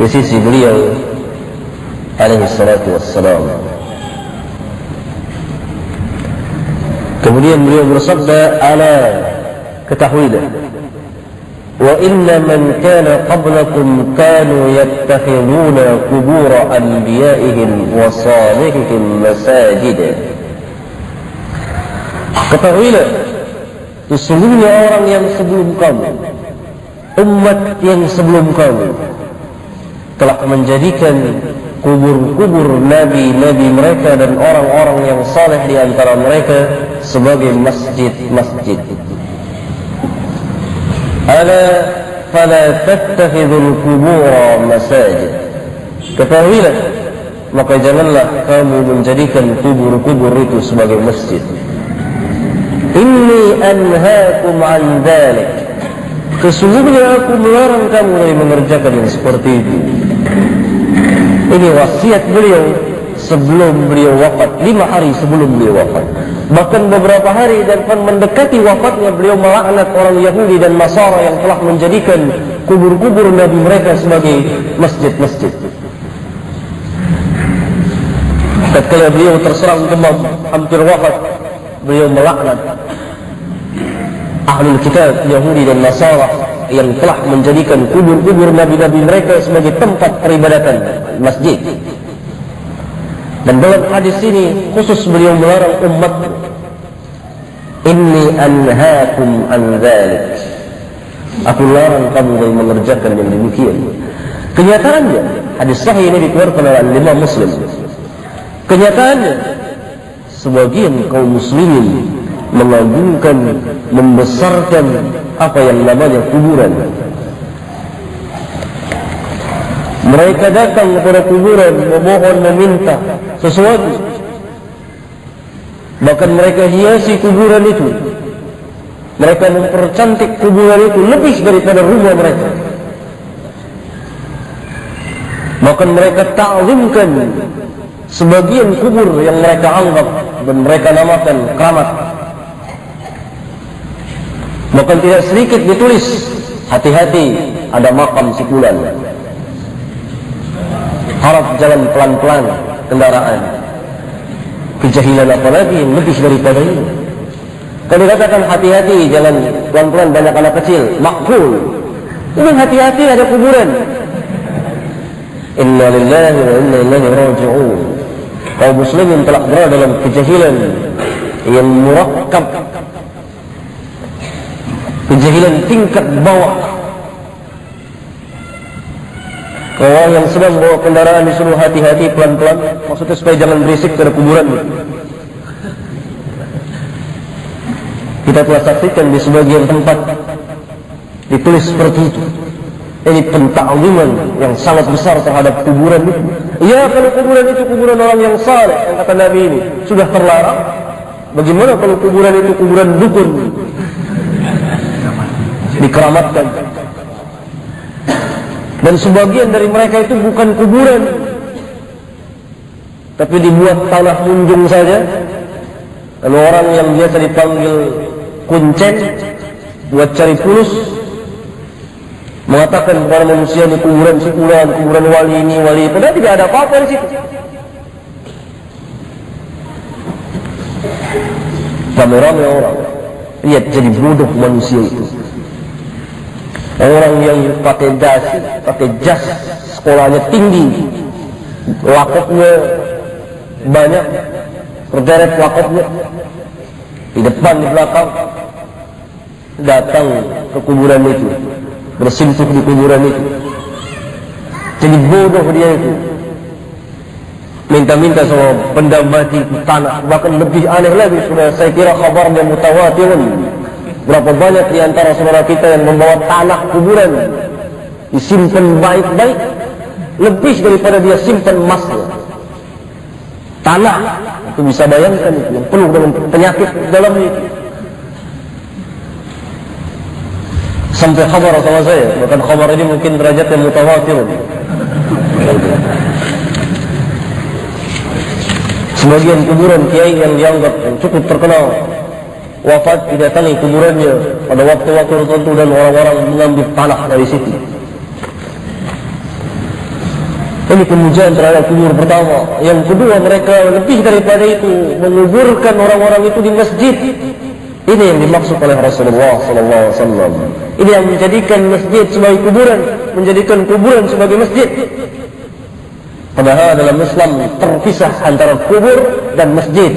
di sisi beliau alaihi salatu wassalam. Kemudian beliau bersabda, ala, ketahuilah, wa inna man kana qablakum kanu yattakhiduna qubur anbiya'ihim wa salihihim masajid. Ketahuilah, sesungguhnya orang yang sebelum kamu, umat yang sebelum kamu, telah menjadikan kubur-kubur nabi-nabi mereka dan orang-orang yang saleh di antara mereka sebagai masjid-masjid. Ala fala tattakhidul qubura masajid. Ketahuilah, maka janganlah kamu menjadikan kubur-kubur itu sebagai masjid. Inni anhaakum an dzalik. Sesungguhnya aku melarang kamu dari mengerjakan yang seperti itu. Ini wasiat beliau sebelum beliau wafat, 5 hari sebelum beliau wafat. Bahkan beberapa hari dan mendekati wafatnya, beliau melaknat orang Yahudi dan Nasara yang telah menjadikan kubur-kubur nabi mereka sebagai masjid-masjid. Tatkala beliau terserang demam hampir wafat, beliau melaknat ahlul kitab Yahudi dan Nasara yang telah menjadikan kubur-kubur nabi-nabi mereka sebagai tempat peribadatan, masjid. Dan dalam hadis ini khusus beliau melarang umat, inni anhaakum an dzalik. Aku larang kamu dari mengerjakan yang demikian. Kenyataannya, hadis sahih ini dikeluarkan oleh Imam Muslim. Kenyataannya, sebagian kaum muslimin mengagungkan, membesarkan apa yang namanya kuburan. Mereka datang kepada kuburan memohon, meminta sesuatu. Bahkan mereka hiasi kuburan itu. Mereka mempercantik kuburan itu lebih daripada rumah mereka. Bahkan mereka ta'zimkan sebagian kubur yang mereka anggap dan mereka namakan keramat. Bahkan tidak sedikit ditulis, hati-hati ada makam si fulan. Harap jalan pelan-pelan kendaraan. Kejahilan apalagi yang lebih daripada ini. Kalau dikatakan hati-hati jalan pelan-pelan banyak anak kecil, makbul. Ini hati-hati ada kuburan. Inna lillahi wa inna ilaihi raji'un. Kaum muslimin telah berada dalam kejahilan yang murakkab, kejahilan tingkat bawah. Orang yang sedang bawa kendaraan disuruh hati-hati pelan-pelan, maksudnya supaya jangan berisik ke kuburan. Kita telah saksikan di sebagian tempat ditulis seperti itu. Ini pentakziman yang sangat besar terhadap kuburan itu. Ya, kalau kuburan itu kuburan orang yang saleh, yang kata Nabi ini sudah terlarang. Bagaimana kalau kuburan itu kuburan dukun, dikeramatkan? Dan sebagian dari mereka itu bukan kuburan, tapi dibuat tanah munjung saja. Lalu orang yang biasa dipanggil kuncen, buat cari fulus, mengatakan kepada manusia ini kuburan si fulan, kuburan wali ini, wali. Padahal tidak ada apa-apa di situ. Ramai-ramai orang lihat jadi bodoh manusia itu. Orang yang pakai dasi, pakai jas, sekolahnya tinggi, lakopnya banyak, berderet lakopnya di depan, di belakang, datang ke kuburan itu, bersentuh di kuburan itu. Jadi bodoh dia itu, minta-minta sama benda mati tanah. Bahkan lebih aneh lagi, sudah saya kira kabarnya mutawatirun. Berapa banyak di antara saudara kita yang membawa tanah kuburan disimpan baik-baik, lebih daripada dia simpan emasnya. Tanah itu bisa bayangkan itu, yang penuh dengan penyakit dalamnya itu. Sampai khabar sama saya, bahkan khabar ini mungkin derajatnya mutawatir. Sebagian kuburan kiai yang dianggap yang cukup terkenal wafat, didatangi kuburannya pada waktu-waktu tertentu dan orang-orang mengambil tanah dari situ. Ini pemujaan terhadap kubur pertama. Yang kedua, mereka lebih daripada itu menguburkan orang-orang itu di masjid. Ini yang dimaksud oleh Rasulullah SAW. Ini yang menjadikan masjid sebagai kuburan, menjadikan kuburan sebagai masjid. Padahal dalam Islam terpisah antara kubur dan masjid.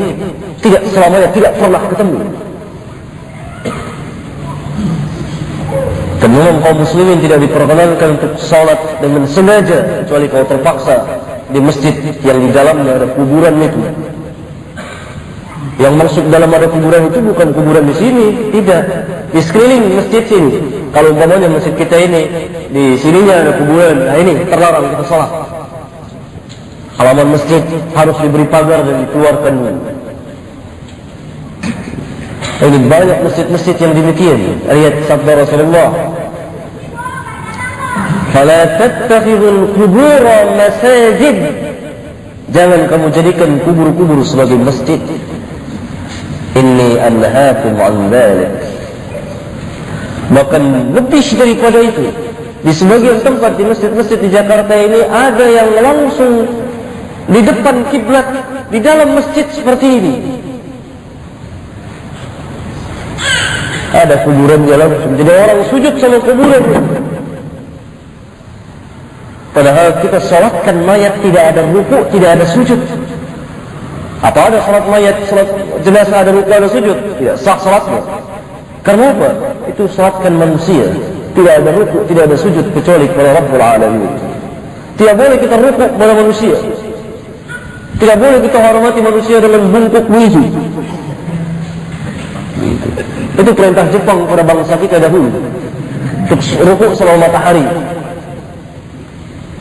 Tidak selamanya, tidak pernah ketemu. Dan memang kaum muslimin tidak diperkenankan untuk salat dengan sengaja, kecuali kalau terpaksa di masjid yang di dalamnya ada kuburan itu. Yang maksud dalam ada kuburan itu bukan kuburan di sini, tidak. Di sekeliling masjid sini. Kalau umpamanya masjid kita ini di sininya ada kuburan, nah ini terlarang kita salat. Halaman masjid harus diberi pagar dan dikeluarkan. Ini banyak masjid-masjid yang demikian. Lihat sabda Rasulullah, "Fala tattakhidul qubura masajid." Jangan kamu jadikan kubur-kubur sebagai masjid. Inni anhaakum an dzalik. Bahkan lebih daripada itu, di sebagian tempat di masjid-masjid di Jakarta ini ada yang langsung di depan kiblat di dalam masjid seperti ini. Ada kuburan jalan, jadi orang sujud sama kuburan. Padahal kita salatkan mayat tidak ada rukuk, tidak ada sujud. Apa ada salat mayat, salat jenazah ada rukuk, ada sujud? Tidak sah salatnya. Karena apa? Itu salatkan manusia, tidak ada rukuk, tidak ada sujud kecuali kepada Rabbul Alamin. Tidak boleh kita rukuk kepada manusia. Tidak boleh kita hormati manusia dengan bungkuk wudhu. Itu perintah Jepang kepada bangsa kita dahulu, untuk rukuk selama matahari.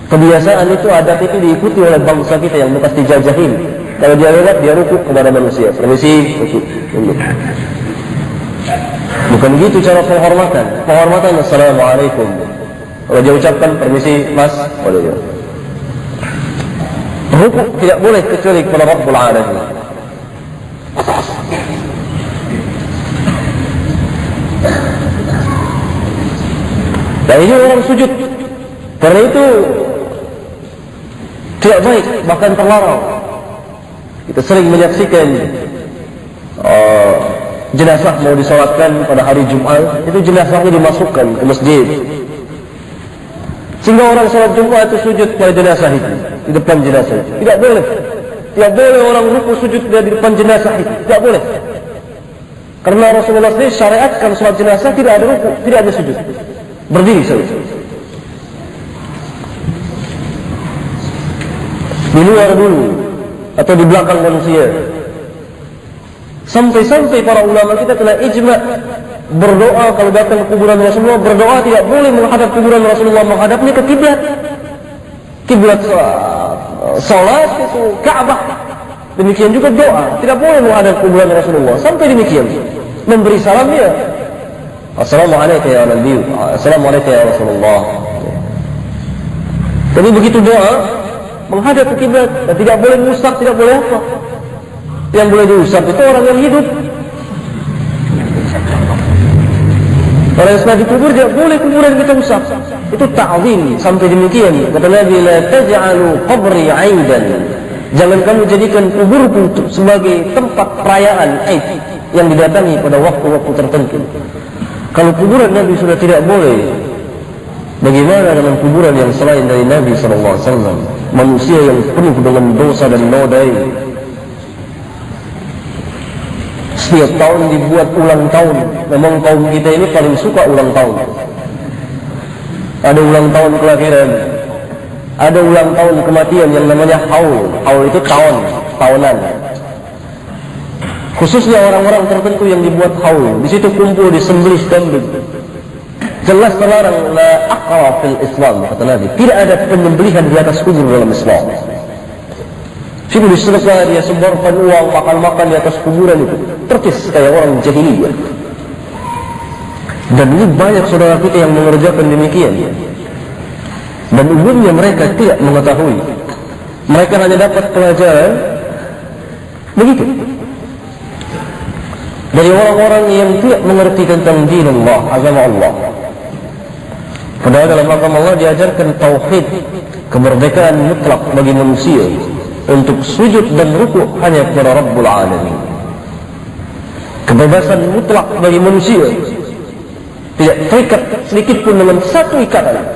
Kebiasaan itu, adat itu diikuti oleh bangsa kita yang bekas dijajahin. Kalau dia lewat, dia rukuk kepada manusia. Permisi, rukuk. Bukan begitu cara penghormatan. Penghormatan, Assalamualaikum. Kalau dia ucapkan, permisi, mas, boleh ya. Rukuk tidak boleh kecuali kepada Rabbul Alamin. Dan ini orang sujud. Karena itu tidak baik, bahkan terlarang. Kita sering menyaksikan jenazah mau disolatkan pada hari Jumat, itu jenazahnya dimasukkan ke masjid, sehingga orang salat Jumat itu sujud pada jenazah itu, di depan jenazah itu. Tidak boleh. Tidak boleh orang rukuk sujud di depan jenazah itu. Tidak boleh. Karena Rasulullah SAW syariatkan salat jenazah tidak ada rukuk, tidak ada sujud. Berdiri saja. Di luar dulu atau di belakang manusia. Sampai-sampai para ulama kita telah ijma' berdoa kalau datang ke kuburan Rasulullah, berdoa tidak boleh menghadap kuburan Rasulullah, menghadapnya ke kiblat. Kiblat salat itu Ka'bah. Demikian juga doa, tidak boleh menghadap kuburan Rasulullah. Sampai demikian. Memberi salam ya, Assalamualaikum ya Nabi, Assalamualaikum ya Rasulullah. Jadi begitu doa menghadap ke kiblat, dan tidak boleh musab, tidak boleh apa. Yang boleh diusap itu orang yang hidup. Orang yang sudah dikubur tidak boleh kuburan kita usap. Itu ta'zim. Sampai demikian kata Nabi, la taj'alu qabri 'aidan. Jangan kamu jadikan kuburku sebagai tempat perayaan Aid yang didatangi pada waktu-waktu tertentu. Kalau kuburan Nabi sudah tidak boleh, bagaimana dengan kuburan yang selain dari Nabi SAW? Manusia yang penuh dengan dosa dan nodai. Setiap tahun dibuat ulang tahun. Memang kaum kita ini paling suka ulang tahun. Ada ulang tahun kelahiran, ada ulang tahun kematian yang namanya haul. Haul itu tahun, tahunan. Khususnya orang-orang tertentu yang dibuat haul. Di situ kumpul disembelih kambing. Jelas terlarang, la aqra fil Islam, kata Nabi. Tidak ada penyembelihan di atas kubur dalam Islam. Situ diselesai, dia sebarkan uang, makan-makan di atas kuburan itu. Percis kayak orang jahiliyah. Dan ini banyak saudara kita yang mengerjakan demikian. Dan umumnya mereka tidak mengetahui. Mereka hanya dapat pelajaran begitu dari orang-orang yang tidak mengerti tentang din Allah, agama Allah. Padahal dalam agama Allah diajarkan tauhid, kemerdekaan mutlak bagi manusia untuk sujud dan rukuk hanya kepada Rabbul Alamin. Kebebasan mutlak bagi manusia, tidak terikat sedikit pun dengan satu ikatan.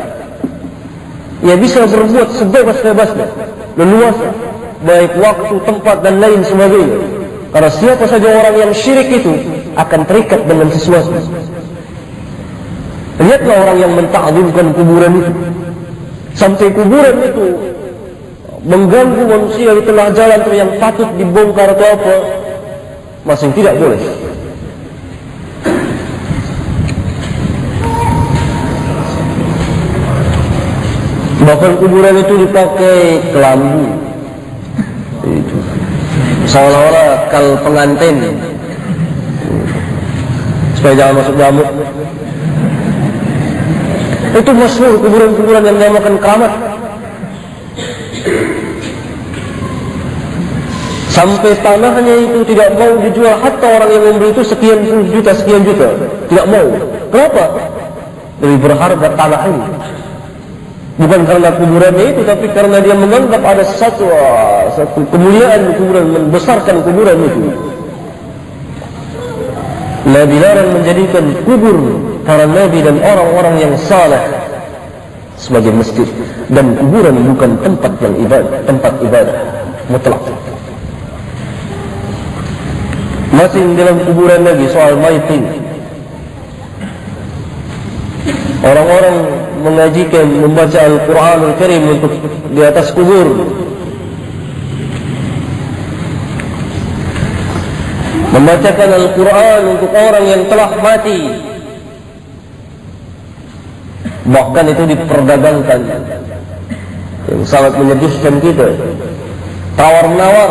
Ia bisa berbuat sebebas-bebasnya, leluasa, baik waktu, tempat dan lain sebagainya. Karena siapa saja orang yang syirik itu akan terikat dengan sesuatu. Lihatlah orang yang mentakzimkan kuburan itu, sampai kuburan itu mengganggu manusia di tengah jalan atau yang patut dibongkar atau apa, masih tidak boleh. Bahkan kuburan itu dipakai kelambu, itu seolah-olah kal pengantin supaya jangan masuk nyamuk. Itu masyhur kuburan-kuburan yang dinamakan keramat. Sampai tanahnya itu tidak mau dijual, hatta orang yang membeli itu sekian juta, tidak mau. Kenapa? Lebih berharga tanah ini. Bukan karena kuburannya itu, tapi karena dia menganggap ada satu kemuliaan di kuburan, membesarkan kuburan itu. Nabi larang menjadikan kubur para nabi dan orang-orang yang saleh sebagai masjid, dan kuburan bukan tempat yang tempat ibadah mutlak. Masih dalam kuburan lagi soal mayit ini. Orang-orang mengajikan, membaca Al-Quran Al-Karim untuk di atas kubur. Membacakan Al-Quran untuk orang yang telah mati. Bahkan itu diperdagangkan, yang sangat menyedihkan kita. Tawar-menawar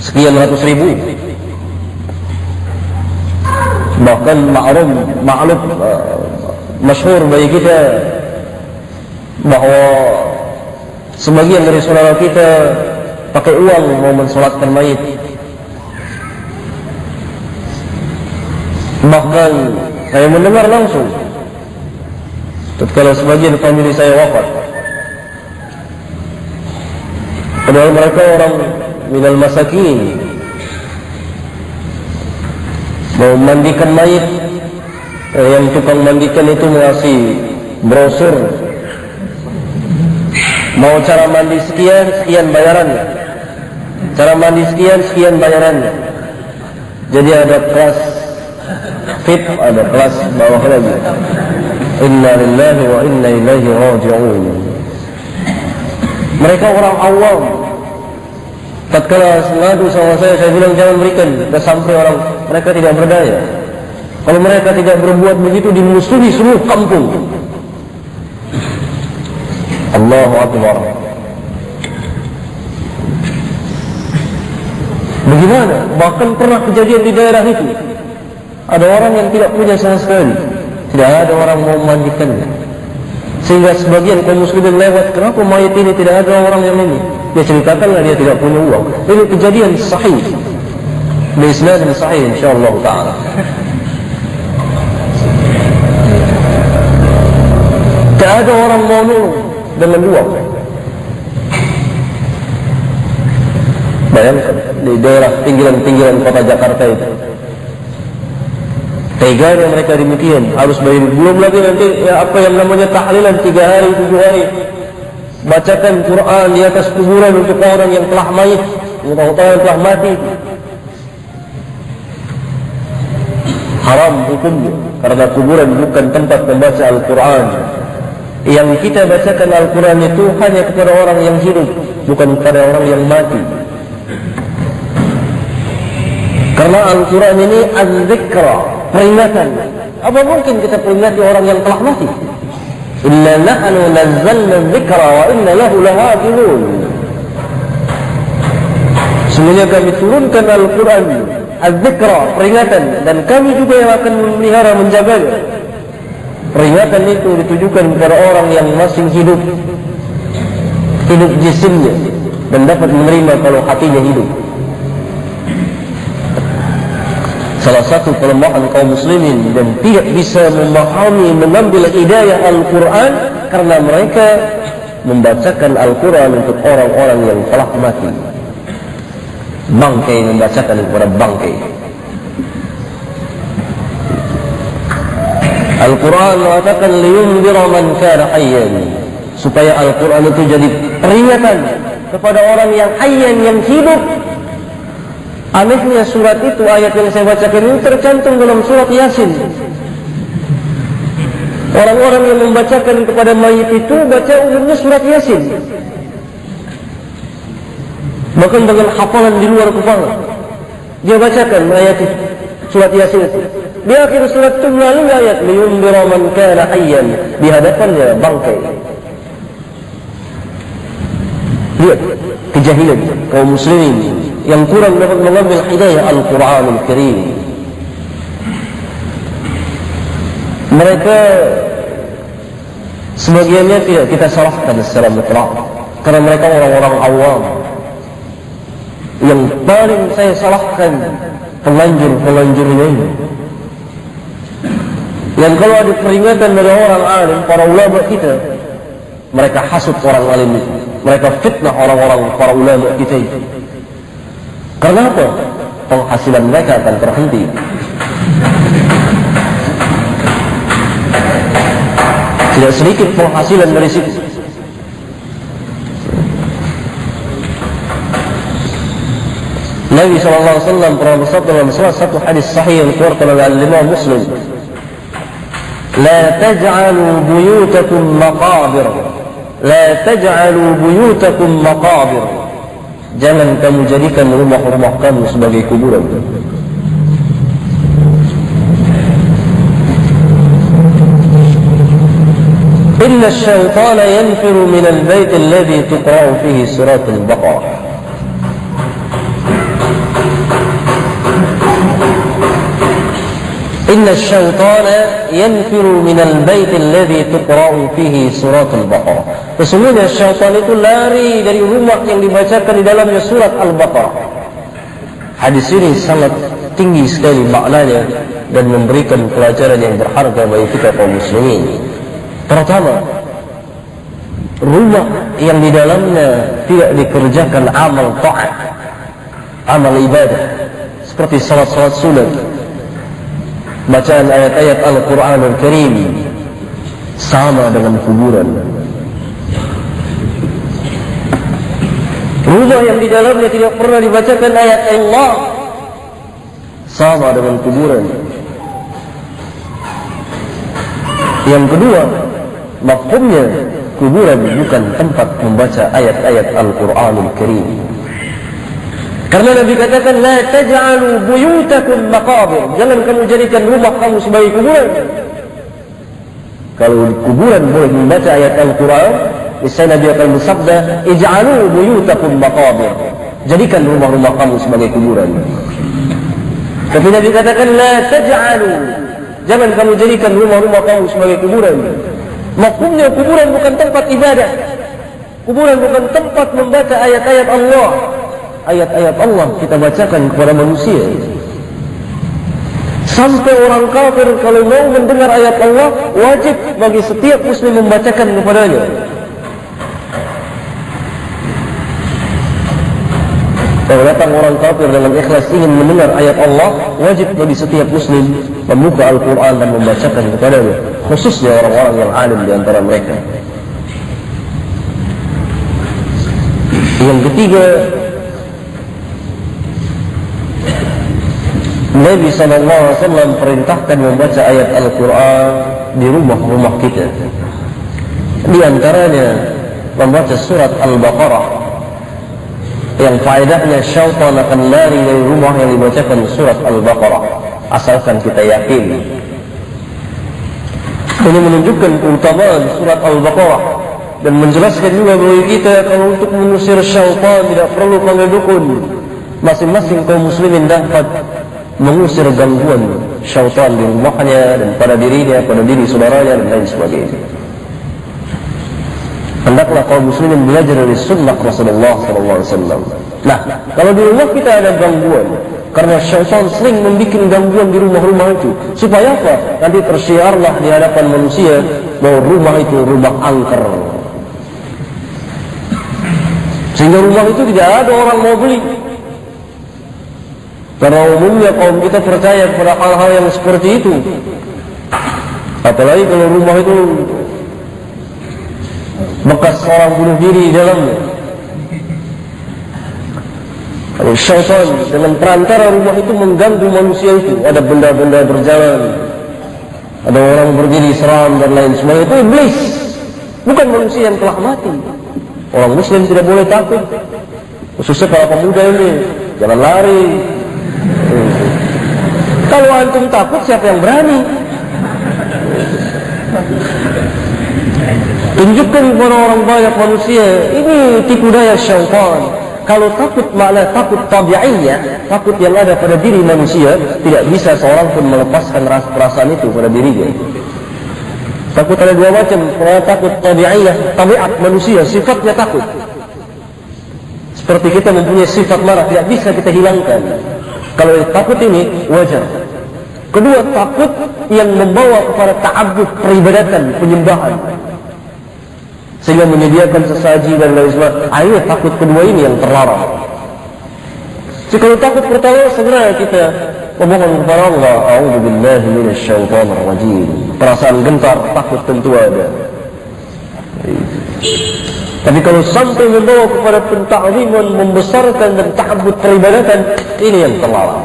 sekian ratus ribu. Bahkan maklum masyhur bagi kita bahwa sebagian dari saudara kita pakai uang mau mensolatkan mayit. Bahkan saya mendengar langsung tatkala sebagian famili saya wafat, padahal mereka orang minal masakin, mau mandikan mayit, yang tukang mandikan itu ngasih brosur, mau cara mandi sekian bayarannya, cara mandi sekian bayarannya. Jadi ada kelas fit, ada kelas bawah lagi. Inna lillahi wa inna ilaihi raji'un. Mereka orang awam. Tatkala mengadu sama saya bilang jangan berikan, dan sampai orang mereka tidak berdaya. Kalau mereka tidak berbuat begitu, dimusuhi seluruh kampung. Allahu Akbar. Bagaimana? Bahkan pernah kejadian di daerah itu, ada orang yang tidak punya sama sekali, tidak ada orang mau memandikannya, sehingga sebagian kaum muslimin lewat, kenapa mayat ini tidak ada orang yang ini? Dia ceritakanlah dia tidak punya uang. Ini kejadian sahih, biisnad sahih insyaallah taala. Tak ada orang mau nolong dengan uang. Bayangkan di daerah pinggiran kota Jakarta itu, teganya mereka demikian, harus bayar. Belum lagi nanti apa yang namanya tahlilan 3 hari 7 hari, bacakan Quran di atas kuburan untuk orang yang telah mayit, orang yang telah mati. Haram hukumnya, karena kuburan bukan tempat membaca Al-Quran. Yang kita bacakan Al-Quran itu hanya kepada orang yang hidup, bukan kepada orang yang mati. Karena Al-Quran ini az-zikra, peringatan. Apa mungkin kita peringati orang yang telah mati? Inna nahnu nazzalna dzikra wa inna lahu lahafizun. Semuanya kami turunkan Al-Quran, az-zikra, peringatan, dan kami juga yang akan memelihara, menjaganya. Peringatan itu ditujukan kepada orang yang masih hidup jisimnya, dan dapat menerima kalau hatinya hidup. salah satu kelemahan kaum muslimin dan tidak bisa memahami, mengambil hidayah Al-Quran karena mereka membacakan Al-Quran untuk orang-orang yang telah mati. Bangkai membacakan kepada bangkai. Al-Quran mengatakan liyundhira man kana hayyan, supaya Al-Quran itu jadi peringatan kepada orang yang hayyan, yang hidup. Anehnya surat itu, ayat yang saya bacakan ini tercantum dalam surat Yasin. Orang-orang yang membacakan kepada mayit itu baca umumnya surat Yasin, bahkan dengan hafalan di luar kepala dia bacakan ayat itu, surat Yasin. Di akhir surat itu melalui ayat liyundhira man kana hayyan, di hadapannya bangkai. Lihat kejahilan kaum muslimin yang kurang dapat mengambil hidayah Al-Quran Al-Karim. Mereka sebagiannya tidak kita salahkan secara mutlak, karena mereka orang-orang awam. Yang paling saya salahkan pelanjur-pelanjurnya ini, yang kalau ada peringatan dari orang alim, para ulama kita, mereka hasut orang alim itu, mereka fitnah orang-orang para ulama kita itu. Karena apa? Penghasilan mereka akan terhenti. Tidak sedikit penghasilan dari situ. Nabi SAW pernah bersabda dalam salah satu hadis sahih yang dikeluarkan oleh Imam Muslim, "La taj'alu buyutakum maqabir, la taj'alu buyutakum maqabir." Jangan kamu jadikan rumah-rumah kamu sebagai kuburan. Inna asy-syaitana yanfiru min al-bait alladhi tuqra'u fihi surat al-Baqarah. Inna asy-syaitana yanfiru min al-bait alladhi tuqra'u fihi surat al-Baqarah. Sesungguhnya syaitan itu lari dari rumah yang dibacakan di dalamnya surat Al-Baqarah. Hadis ini sangat tinggi sekali maknanya dan memberikan pelajaran yang berharga bagi kita kaum muslimin. Pertama, rumah yang di dalamnya tidak dikerjakan amal taat, amal ibadah, seperti salat-salat sunat, bacaan ayat-ayat Al-Quran Al-Karim, sama dengan kuburan. Rumah yang di dalamnya tidak pernah dibacakan ayat Allah, sama dengan kuburan. Yang kedua, mafhumnya kuburan bukan tempat membaca ayat-ayat Al-Quranul Karim. Karena Nabi katakan, la taj'alu buyutakum maqabir, jangan kamu jadikan rumah kamu sebagai kuburan. Kalau kuburan boleh membaca ayat Al-Quran, misalnya Nabi akan bersabda, ij'alu buyutakum maqabir, jadikan rumah-rumah kamu sebagai kuburan. Tapi Nabi katakan, la taj'alu, jangan kamu jadikan rumah-rumah kamu sebagai kuburan. Maksudnya kuburan bukan tempat ibadah, kuburan bukan tempat membaca ayat-ayat Allah. Ayat-ayat Allah kita bacakan kepada manusia. Sampai orang kafir kalau mau mendengar ayat Allah, wajib bagi setiap muslim membacakan kepadanya. Kalau datang orang kafir dengan ikhlas ingin mendengar ayat Allah, wajib bagi setiap muslim membuka Al-Quran dan membacakan kepadanya, khususnya orang-orang yang alim di antara mereka. Yang ketiga, Nabi SAW perintahkan membaca ayat Al-Quran di rumah-rumah kita. Di antaranya membaca surat Al-Baqarah, yang faedahnya syaitan akan lari dari rumah yang dibacakan surat Al-Baqarah, asalkan kita yakin. Ini menunjukkan keutamaan surat Al-Baqarah dan menjelaskan juga bagi kita kalau untuk mengusir syaitan tidak perlu panggil dukun. Masing-masing kaum muslimin dapat mengusir gangguan syaitan di rumahnya dan pada dirinya, pada diri saudaranya dan lain sebagainya. Hendaklah kaum muslimin belajar dari sunnah Rasulullah SAW. Nah, kalau di rumah kita ada gangguan, Karena syaitan sering membuat gangguan di rumah-rumah itu. Supaya apa? Nanti tersiarlah di hadapan manusia bahwa rumah itu rumah angker. Sehingga rumah itu tidak ada orang mau beli. Karena umumnya kaum kita percaya kepada hal-hal yang seperti itu. Apalagi kalau rumah itu bekas orang bunuh diri di dalamnya. Kalau syaitan dengan perantara rumah itu mengganggu manusia itu, ada benda-benda berjalan, ada orang berdiri seram dan lain sebagainya, itu iblis, bukan manusia yang telah mati. Orang muslim tidak boleh takut, khususnya para pemuda ini, jangan lari. Kalau antum takut, siapa yang berani? Tunjukkan kepada orang banyak manusia, ini tipu daya syaitan. Kalau takut makna takut tabi'iyah, takut yang ada pada diri manusia, tidak bisa seorang pun melepaskan rasa perasaan itu pada dirinya. Takut ada dua macam, takut tabi'iyah, tabiat manusia, sifatnya takut. Seperti kita mempunyai sifat marah, tidak bisa kita hilangkan. Kalau takut ini wajar. Kedua, takut yang membawa kepada ta'abbud, peribadatan, penyembahan, sehingga menyediakan sesaji dan lain sebagainya. Ayo takut kedua ini yang terlarang. Jadi kalau takut pertama, segera kita memohon kepada Allah, a'udzubillahi minasyaitonir rajim. Perasaan gentar, takut tentu ada. Tapi kalau sampai membawa kepada pentakziman, membesarkan dan ta'abbud peribadatan, ini yang terlarang.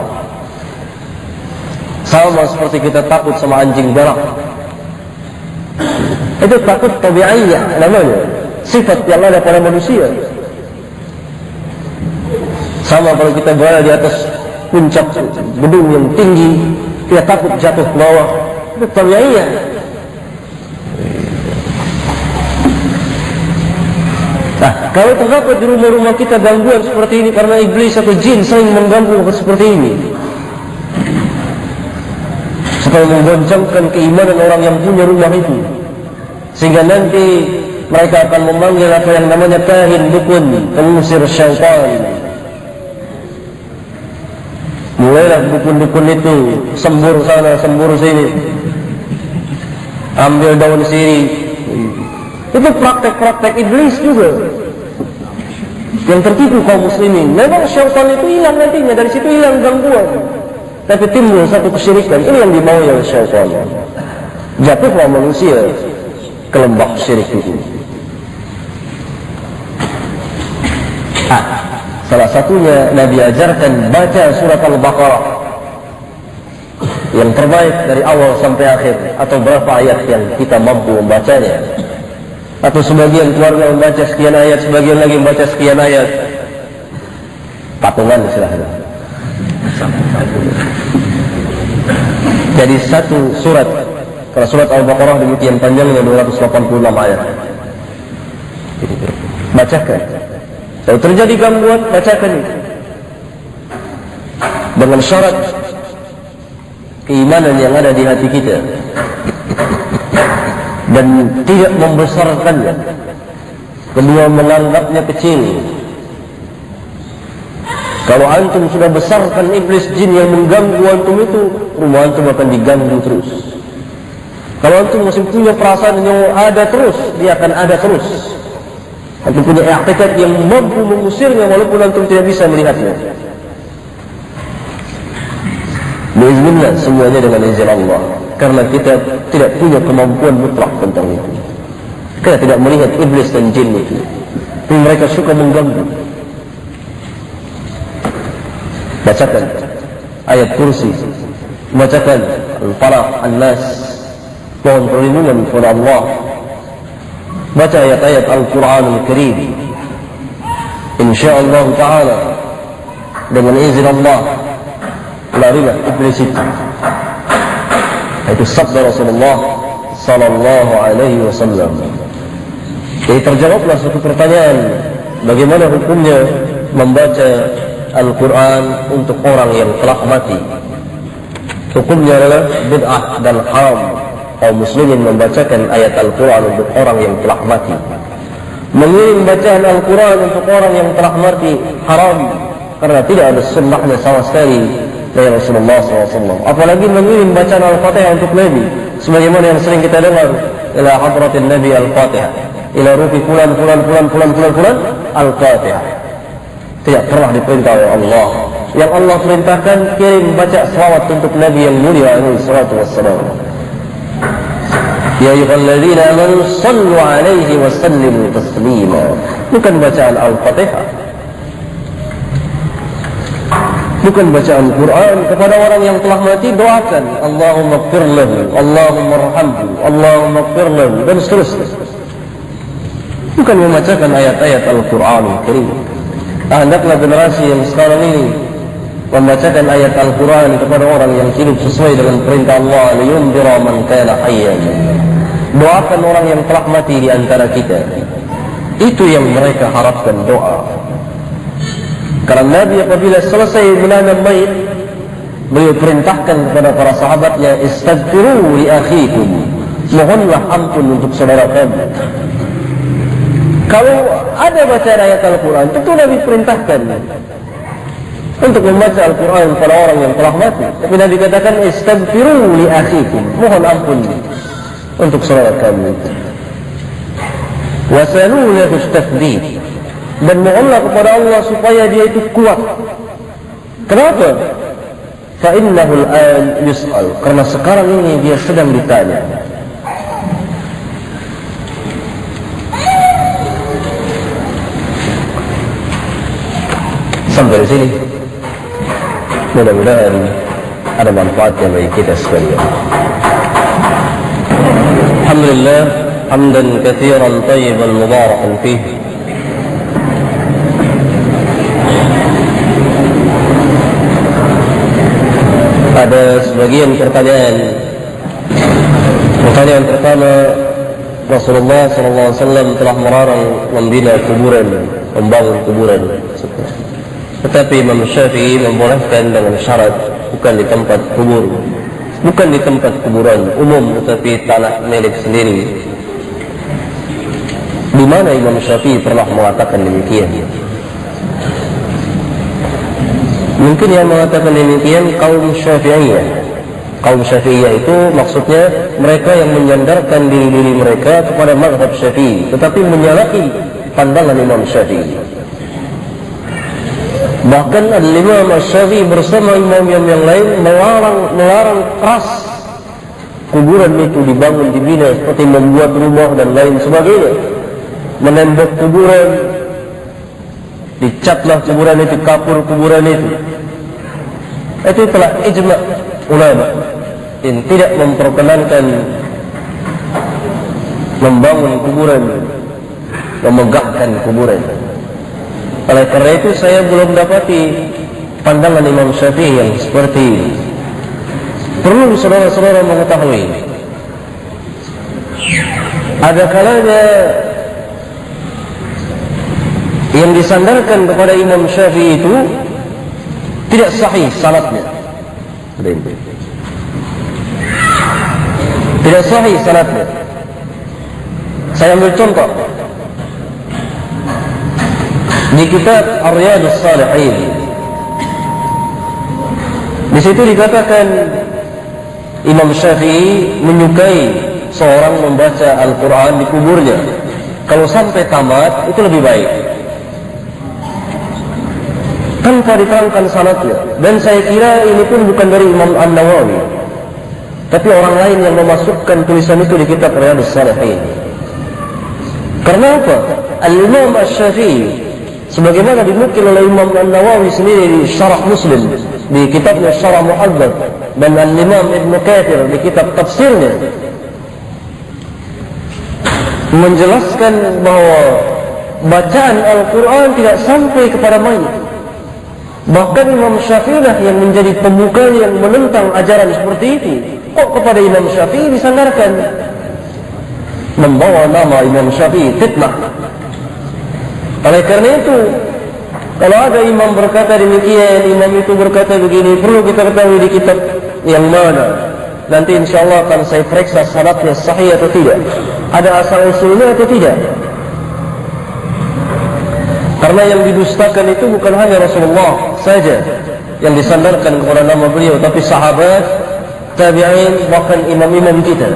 Sama seperti kita takut sama anjing galak. Itu takut tabi'iyah namanya, sifat yang ada pada manusia. Sama kalau kita berada di atas puncak gedung yang tinggi, kita takut jatuh ke bawah, itu tabi'iyah. Nah, kalau terdapat di rumah-rumah kita gangguan seperti ini karena iblis atau jin sering mengganggu seperti ini, supaya menggoncangkan keimanan orang yang punya rumah itu, sehingga nanti mereka akan memanggil apa yang namanya kahin dukun, pengusir syaitan. Mulailah dukun-dukun itu sembur sana, sembur sini, ambil daun sirih. Itu praktek-praktek iblis juga yang tertipu kaum muslimin. Memang syaitan itu hilang nantinya, dari situ hilang gangguan, tapi timbul satu kesyirikan. Ini yang dimaui oleh syaitan. Jatuhlah manusia ke lembah syirik itu. Salah satunya Nabi ajarkan baca surat Al-Baqarah yang terbaik dari awal sampai akhir, atau berapa ayat yang kita mampu membacanya, atau sebagian keluarga membaca sekian ayat, sebagian lagi membaca sekian ayat, patungan istilahnya. Jadi satu surat, kalau surat Al-Baqarah demikian panjangnya 286 ayat, bacakan. Kalau terjadi gangguan, bacakan itu dengan syarat keimanan yang ada di hati kita dan tidak membesarkannya. Kedua, menganggapnya kecil. Kalau antum sudah besarkan iblis jin yang mengganggu antum itu, rumah antum akan diganggu terus. Kalau antum masih punya perasaan yang ada terus, dia akan ada terus. Antum punya i'tiqad yang mampu mengusirnya walaupun antum tidak bisa melihatnya. Bismillah, semuanya dengan izin Allah. Karena kita tidak punya kemampuan mutlak tentang itu. Kita tidak melihat iblis dan jin itu, tapi mereka suka mengganggu. Bacakan ayat kursi, bacakan Al-Falaq, An-Nas, mohon perlindungan kepada Allah. Baca ayat-ayat Al-Quran Al-Karim, InsyaAllah Ta'ala dengan izin Allah larilah iblis itu. Itu sabda Rasulullah Sallallahu Alaihi Wasallam. Jadi terjawablah satu pertanyaan, bagaimana hukumnya membaca Al-Quran untuk orang yang telah mati. Hukumnya adalah bid'ah dan haram kaum muslimin membacakan ayat Al-Quran untuk orang yang telah mati. Mengirim bacaan Al-Quran untuk orang yang telah mati haram, karena tidak ada sunnahnya sama sekali dari Rasulullah SAW. Apalagi mengirim bacaan Al-Fatihah untuk Nabi, sebagaimana yang sering kita dengar, ila hadratin Nabi Al-Fatihah, ila rufi fulan Al-Fatihah. Tidak pernah diperintah oleh Allah. Yang Allah perintahkan, kirim baca selawat untuk Nabi yang mulia alaihi salatu wassalam. Ya ayyuhalladzina amanu sallu alaihi wa sallimu taslima. Bukan bacaan Al-Fatihah, bukan bacaan Quran. Kepada orang yang telah mati doakan, Allahumma ighfir lahu, Allahumma arhamhu, Allahumma ighfir lahu, dan seterusnya. Bukan membacakan ayat-ayat Al-Quran Karim. Hendaklah generasi yang sekarang ini membacakan ayat Al-Quran kepada orang yang hidup sesuai dengan perintah Allah, liyundira man kana hayyan. Doakan orang yang telah mati di antara kita. Itu yang mereka harapkan, doa. Karena Nabi apabila selesai menanam mayit, beliau perintahkan kepada para sahabatnya, istaghfiru li akhikum, mohonlah ampun untuk saudara kamu. Kalau ada bacaan ayat Al-Quran, tentu Nabi perintahkan untuk membaca Al-Quran pada orang yang telah mati. Tapi Nabi katakan, istaghfiru li akhikum, mohon ampun untuk saudara kamu. Wasalu lahu at-tathbit, dan mohonlah kepada Allah supaya dia itu kuat. Kenapa? Fa innahu al-an yus'al, karena sekarang ini dia sedang ditanya. Sampai di sini, mudah-mudahan ada manfaatnya bagi kita sekalian. Alhamdulillah, hamdan katsiran thayyiban mubarakan fih. Ada sebagian pertanyaan. Pertanyaan pertama, Rasulullah SAW telah melarang membina kuburan, membangun kuburan. Tetapi Imam Syafi'i membolehkan dengan syarat bukan di tempat kubur, bukan di tempat kuburan umum, tetapi tanah milik sendiri. Di mana Imam Syafi'i pernah mengatakan demikian? Mungkin yang mengatakan demikian kaum Syafi'iyah. Kaum Syafi'iyah itu maksudnya mereka yang menyandarkan diri-diri mereka kepada mazhab Syafi'i, tetapi menyalahi pandangan Imam Syafi'i. Bahkan Al-Imam Syafi'i bersama imam-imam yang lain melarang keras kuburan itu dibangun, dibina, seperti membuat rumah dan lain sebagainya. Menembok kuburan, dicatlah kuburan itu, kapur kuburan itu. Itu telah ijma' ulama yang tidak memperkenankan membangun kuburan, memegahkan kuburan. Oleh karena itu saya belum dapati pandangan Imam Syafi'i yang seperti ini. Perlu saudara-saudara mengetahui, ada kalanya yang disandarkan kepada Imam Syafi'i itu tidak sahih sanadnya. Tidak sahih sanadnya. Saya ambil contoh di kitab Ar-Riyadhus Shalihin. Di situ dikatakan Imam Syafi'i menyukai seorang membaca Al-Quran di kuburnya. Kalau sampai tamat itu lebih baik, tanpa diterangkan sanadnya. Dan saya kira ini pun bukan dari Imam An-Nawawi, tapi orang lain yang memasukkan tulisan itu di kitab Riyadhus Shalihin. Karena apa? Al-Imam Asy-Syafi'i, sebagaimana dinukil oleh Imam An-Nawawi sendiri di Syarah Muslim, di kitabnya Syarah Muhadzab, dan Al-Imam Ibn Katsir di kitab tafsirnya, menjelaskan bahwa bacaan Al-Quran tidak sampai kepada mayit. Bahkan Imam Syafi'i yang menjadi pemuka yang menentang ajaran seperti itu. Kok kepada Imam Syafi'i disandarkan? Membawa nama Imam Syafi'i fitnah. Oleh karena itu, kalau ada imam berkata demikian, imam itu berkata begini, perlu kita ketahui di kitab yang mana. Nanti insyaAllah akan saya periksa sanadnya sahih atau tidak, ada asal usulnya atau tidak. Karena yang didustakan itu bukan hanya Rasulullah saja yang disandarkan kepada nama beliau, tapi sahabat, tabi'in, bahkan imam-imam kita.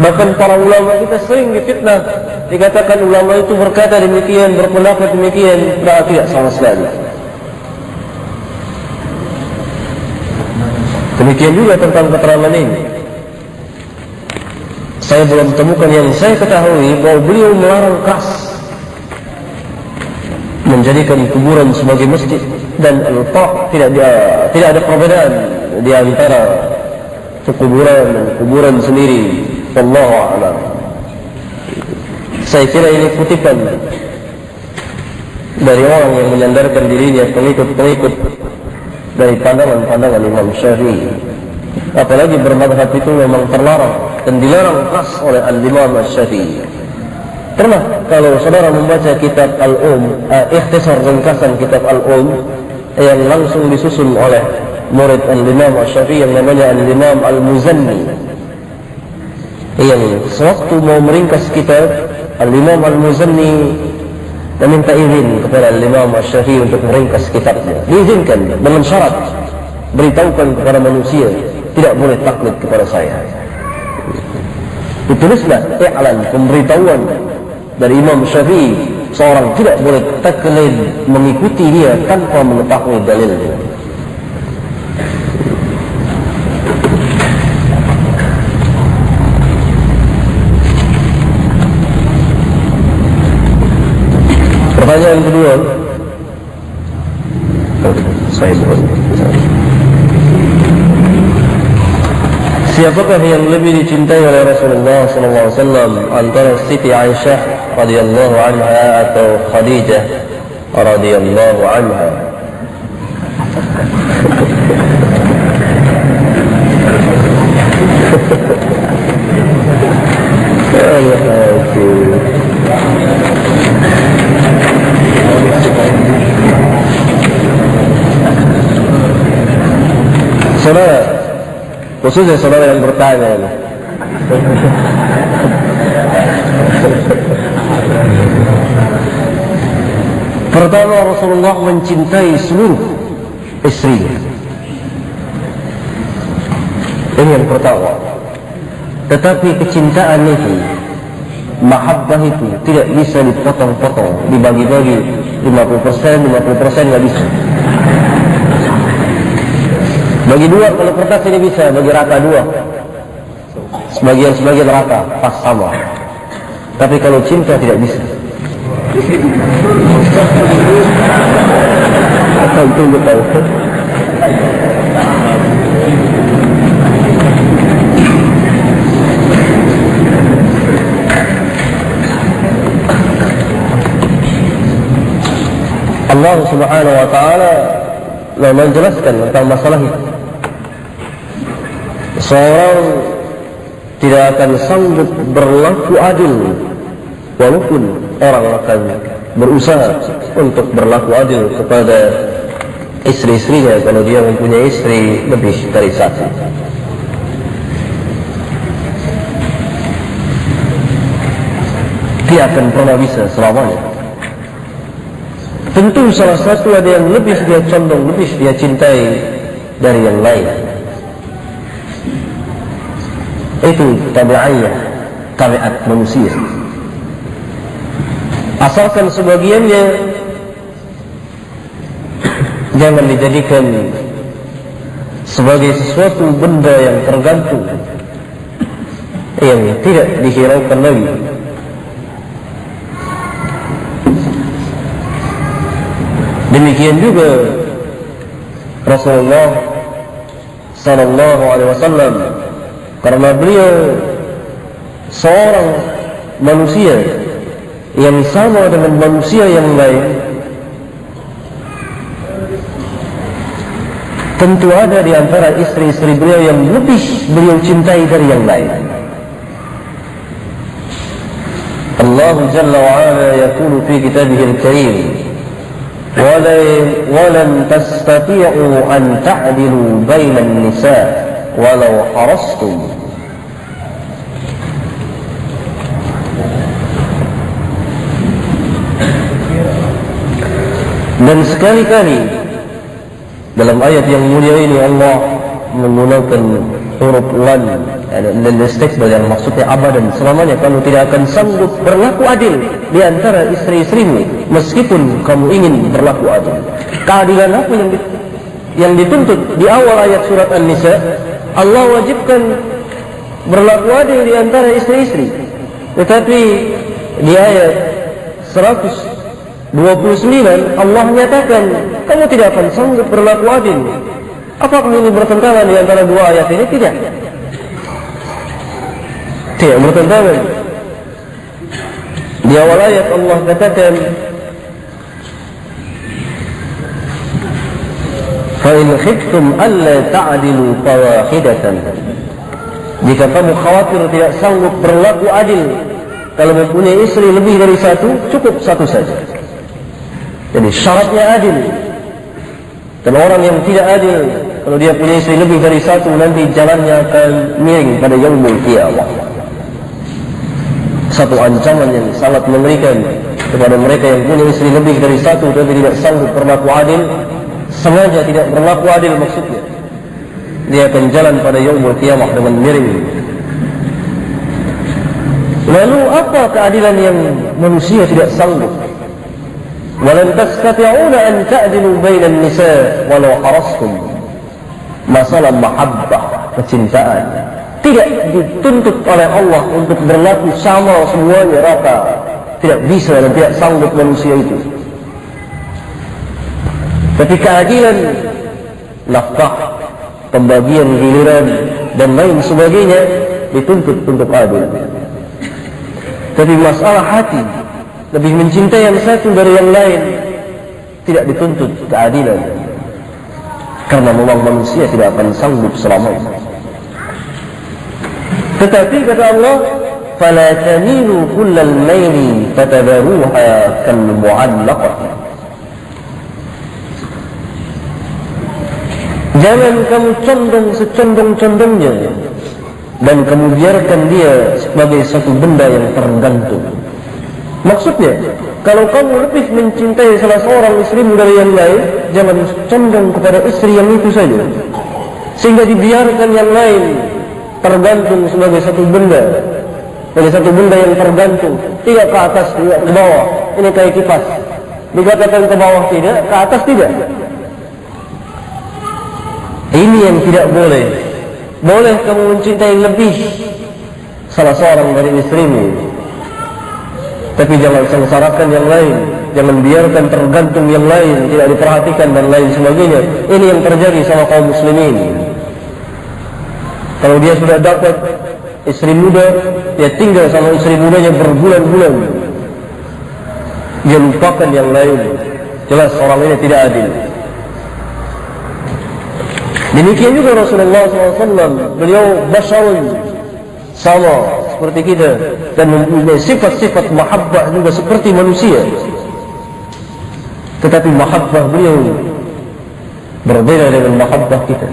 Bahkan para ulama kita sering difitnah, dikatakan ulama itu berkata demikian, berpendapat demikian. Tidak sama sekali. Demikian juga tentang keterangan ini. Saya belum temukan yang saya ketahui bahwa beliau melarang keras menjadikan kuburan sebagai masjid, dan tidak ada perbedaan di antara kuburan dan kuburan sendiri. Wallahu a'lam. Saya kira ini kutipan dari orang yang menyandarkan dirinya pengikut-pengikut dari pandangan-pandangan Imam Syafi'i. Apalagi bermadhab itu memang terlarang dan dilarang keras oleh Al-Imam Syafi'i. Pernah kalau saudara membaca kitab ikhtisar ringkasan kitab Al-Um yang langsung disusun oleh murid Al-Imam Syafi'i yang namanya Al-Imam Al-Muzanni, yang sewaktu mau meringkas kitab, Al-Imam Al-Muzanni meminta izin kepada Al-Imam Syafi'i untuk meringkas kitabnya. Diizinkan dengan syarat, beritahukan kepada manusia, tidak boleh taklid kepada saya. Ditulislah i'lan, pemberitahuan dari Imam Syafi'i, seorang tidak boleh taklid mengikuti dia tanpa mengetahui dalilnya. Pertanyaan kedua, saya buat. Siapakah yang lebih dicintai oleh Rasulullah SAW antara Siti Aisyah radhiyallahu anha atau Khadijah radhiyallahu anha? Saudara, khususnya saudara yang bertanya ini, pertama, Rasulullah mencintai seluruh istri. Ini yang pertama. Tetapi kecintaan itu, mahabbah itu tidak bisa dipotong-potong, dibagi-bagi 50%, 50% nggak bisa. Bagi dua kalau kertas ini bisa, bagi rata dua, sebagian rata, pas sama. Tapi kalau cinta tidak bisa. Itu tahu. Allah Subhanahu wa taala menjelaskan tentang masalah itu. Seorang tidak akan sanggup berlaku adil walaupun orang akan berusaha untuk berlaku adil kepada istri-istrinya kalau dia mempunyai istri lebih dari satu. Dia akan pernah bisa selamanya. Tentu salah satu ada yang lebih dia condong, lebih dia cintai dari yang lain. Itu tabi'iyah, tabiat manusia. Asalkan sebagiannya jangan dijadikan sebagai sesuatu benda yang tergantung, yang tidak dihiraukan lagi. Demikian juga Rasulullah sallallahu alaihi wasallam, karena beliau seorang manusia yang sama dengan manusia yang lain, tentu ada di antara istri-istri beliau yang lebih beliau cintai dari yang lain. Allah Jalla wa Ala yaqulu fi kitabihil karim, ولن تستطيعوا أن تعدلوا بين النساء ولو حرصتم. Dan sekali-kali dalam ayat yang mulia ini Allah menggunakan huruf lan dan istiqbal yang maksudnya abadan, selamanya kamu tidak akan sanggup berlaku adil di antara istri-istrimu meskipun kamu ingin berlaku adil. Keadilan apa yang dituntut di awal ayat surat An-Nisa? Allah wajibkan berlaku adil di antara istri-istri. Tetapi di ayat 129 Allah menyatakan kamu tidak akan sanggup berlaku adil. Apakah ini bertentangan di antara dua ayat ini? Tidak. Tidak bertentangan. Di awal ayat Allah katakan فَإِنْ خِفْتُمْ أَلَّا تَعْدِلُوا فَوَاحِدَةً. Jika kamu khawatir tidak sanggup berlaku adil, kalau mempunyai istri lebih dari satu, cukup satu saja. Jadi syaratnya adil. Dan orang yang tidak adil, kalau dia punya istri lebih dari satu, nanti jalannya akan miring pada yaumul qiyamah. Satu ancaman yang sangat mengerikan kepada mereka yang punya istri lebih dari satu tapi tidak sanggup berlaku adil, sengaja tidak berlaku adil maksudnya. Dia akan jalan pada yaumul qiyamah dengan miring. Lalu apa keadilan yang manusia tidak sanggup? Walan tastati'una an ta'dilu bainan nisa' walau harastum. Masalah mahabbah, kecintaan, tidak dituntut oleh Allah untuk berlaku sama semuanya rata. Tidak bisa dan tidak sanggup manusia itu. Tapi keadilan, nafkah, pembagian giliran dan lain sebagainya dituntut untuk adil. Tapi masalah hati, lebih mencintai yang satu dari yang lain, tidak dituntut keadilan. Karena memang manusia tidak akan sanggup selamanya. Tetapi kata Allah, فَلَا تَمِيلُوا كُلَّ الْمَيْلِ فَتَذَرُوهَا كَالْمُعَلَّقَةِ. Jangan kamu condong secondong-condongnya dan kamu biarkan dia sebagai satu benda yang tergantung. Maksudnya, kalau kamu lebih mencintai salah seorang istrimu dari yang lain, jangan condong kepada istri yang itu saja, sehingga dibiarkan yang lain tergantung sebagai satu benda, sebagai satu benda yang tergantung, tidak ke atas, tidak ke bawah. Ini kayak kipas, dikatakan ke bawah tidak, ke atas tidak. Ini yang tidak boleh. Boleh kamu mencintai lebih salah seorang dari istrimu, tapi jangan sengsarakan yang lain, jangan biarkan tergantung yang lain, tidak diperhatikan dan lain sebagainya. Ini yang terjadi sama kaum muslimin. Kalau dia sudah dapat istri muda, dia tinggal sama istri mudanya berbulan-bulan, dia lupakan yang lain. Jelas orang ini tidak adil. Demikian juga Rasulullah SAW, beliau basyarun, sama seperti kita, dan mempunyai sifat-sifat mahabbah juga seperti manusia. Tetapi mahabbah beliau berbeda dengan mahabbah kita.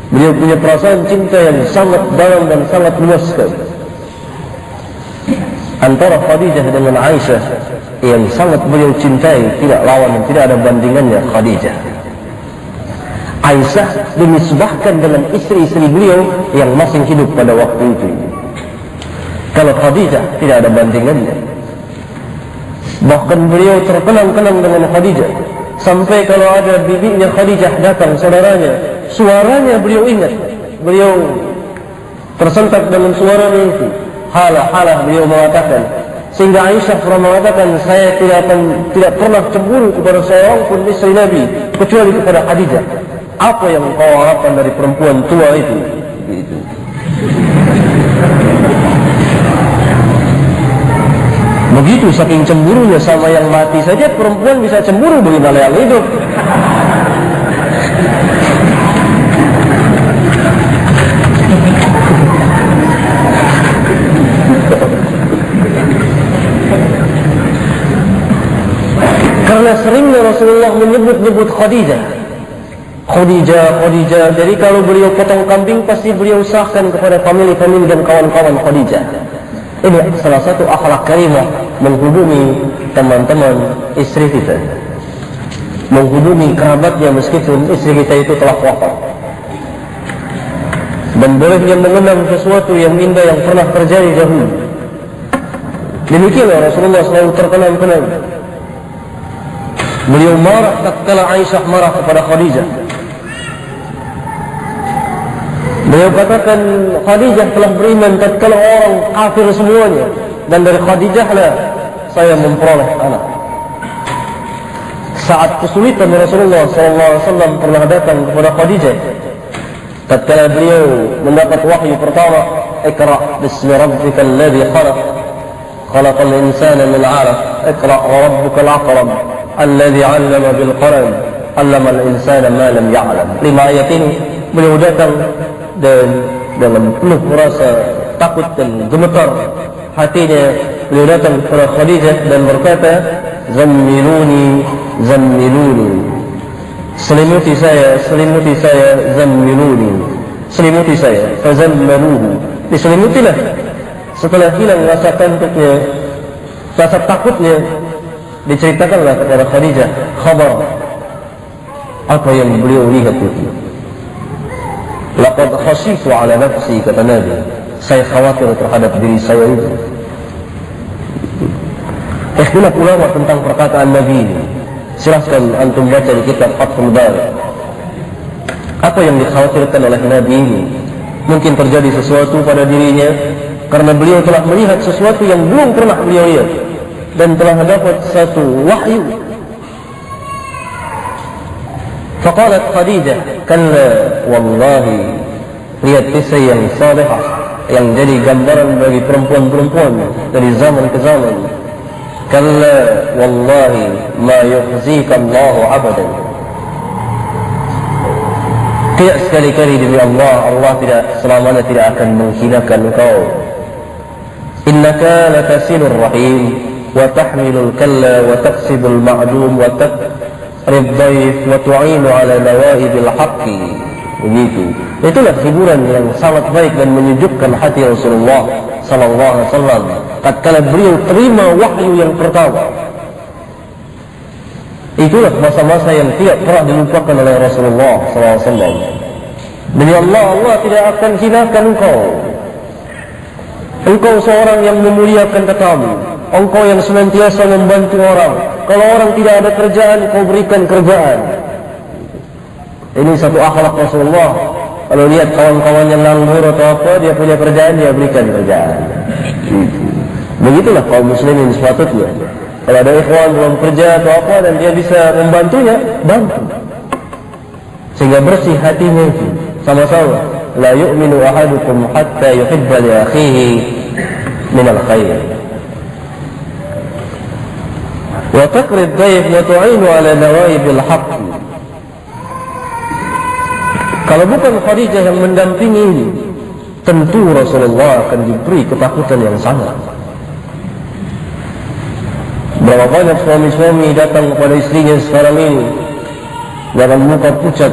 Beliau punya perasaan cinta yang sangat dalam dan sangat luas sekali. Antara Khadijah dengan Aisyah yang sangat beliau cintai, tidak lawan dan tidak ada bandingannya Khadijah. Aisyah dinisbahkan dengan istri-istri beliau yang masih hidup pada waktu itu. Kalau Khadijah tidak ada bandingannya. Bahkan beliau terkenang-kenang dengan Khadijah, sampai kalau ada bibinya Khadijah datang, saudaranya, suaranya beliau ingat. Beliau tersentak dengan suaranya itu. Halah beliau mengatakan, sehingga Aisyah pernah mengatakan, saya tidak pernah cemburu kepada seorang pun istri Nabi kecuali kepada Khadijah. Apa yang kau harapkan dari perempuan tua itu? Gitu. Begitu saking cemburunya, sama yang mati saja perempuan bisa cemburu, bagaimana yang hidup? Karena seringnya Rasulullah menyebut-nyebut Khadijah. Jadi kalau beliau potong kambing, pasti beliau sahkan kepada famili dan kawan-kawan Khadijah. Ini salah satu akhlak karimah menghubungi teman-teman istri kita. menghubungi kerabatnya meskipun istri kita itu telah wafat. Dan bolehnya mengenang sesuatu yang indah yang pernah terjadi dahulu. Demikianlah Rasulullah selalu terkenang-kenang. Beliau marah tatkala Aisyah marah kepada Khadijah. Beliau katakan Khadijah telah beriman tatkala orang kafir semuanya, dan dari Khadijah lah saya memperoleh anak. Saat kesulitan Rasulullah SAW pernah datang kepada Khadijah, tatkala beliau mendapat wahyu pertama, Iqra' bismi rabbikal ladzi khalaq, khalaqal insana min 'alaq, Iqra' wa rabbukal akram, alladzi 'allama bil qalam, 'allamal insana ma lam ya'lam. 5 ayat ini beliau datang dan dalam penuh rasa takut dan gemetar hatinya, beliau datang kepada Khadijah dan berkata, Zammiluni, zammiluni, selimuti saya, zammiluni, selimuti saya. Fazammaluhu, diselimutilah. Setelah hilang rasa kantuknya, rasa takutnya, diceritakanlah kepada Khadijah khabar apa yang beliau lihat itu. Laqad khashitu ala nafsi, kata Nabi, saya khawatir terhadap diri saya itu. Ikhtilaf ulama tentang perkataan Nabi ini. Silahkan antum baca di kitab Fathul Bari. Apa yang dikhawatirkan oleh Nabi ini? Mungkin terjadi sesuatu pada dirinya karena beliau telah melihat sesuatu yang belum pernah beliau lihat, dan telah mendapat satu wahyu. Faqalat Khadijah, kalla wallahi, lihat kisah yang salihah yang jadi gambaran bagi perempuan-perempuan dari zaman ke zaman. Kalla wallahi ma yukhzika Allahu abadan, tidak sekali-kali demi Allah, Allah tidak selamanya tidak akan menghinakan engkau. Innaka latasilur rahim wa tahmilul kalla wa taksibul ma'dum wa taqrib dhaif wa tu'inu ala nawaibil haqqi. Begitu. Itulah hiburan yang sangat baik dan menyejukkan hati Rasulullah sallallahu alaihi wasallam tatkala beliau terima wahyu yang pertama. Itulah masa-masa yang tidak pernah dilupakan oleh Rasulullah sallallahu alaihi wasallam. Demi Allah, Allah tidak akan hinakan engkau. Engkau seorang yang memuliakan tetamu, engkau yang senantiasa membantu orang. Kalau orang tidak ada kerjaan, kau berikan kerjaan. Ini satu akhlak Rasulullah. Kalau lihat kawan-kawannya nganggur atau apa, dia punya kerjaan, dia berikan kerjaan. Begitulah kaum muslimin sepatutnya. Kalau ada ikhwan belum kerja atau apa dan dia bisa membantunya, bantu. Sehingga bersih hatinya itu. Sama-sama. La yu'minu ahadukum hatta yuhibba li akhihi minal khair. Wa taqrid dhaif wa tu'inu ala nawaibil haqq. Kalau bukan Khadijah yang mendampingi ini, tentu Rasulullah akan diberi ketakutan yang sangat. Berapa banyak suami-suami datang kepada istrinya sekarang ini dengan muka pucat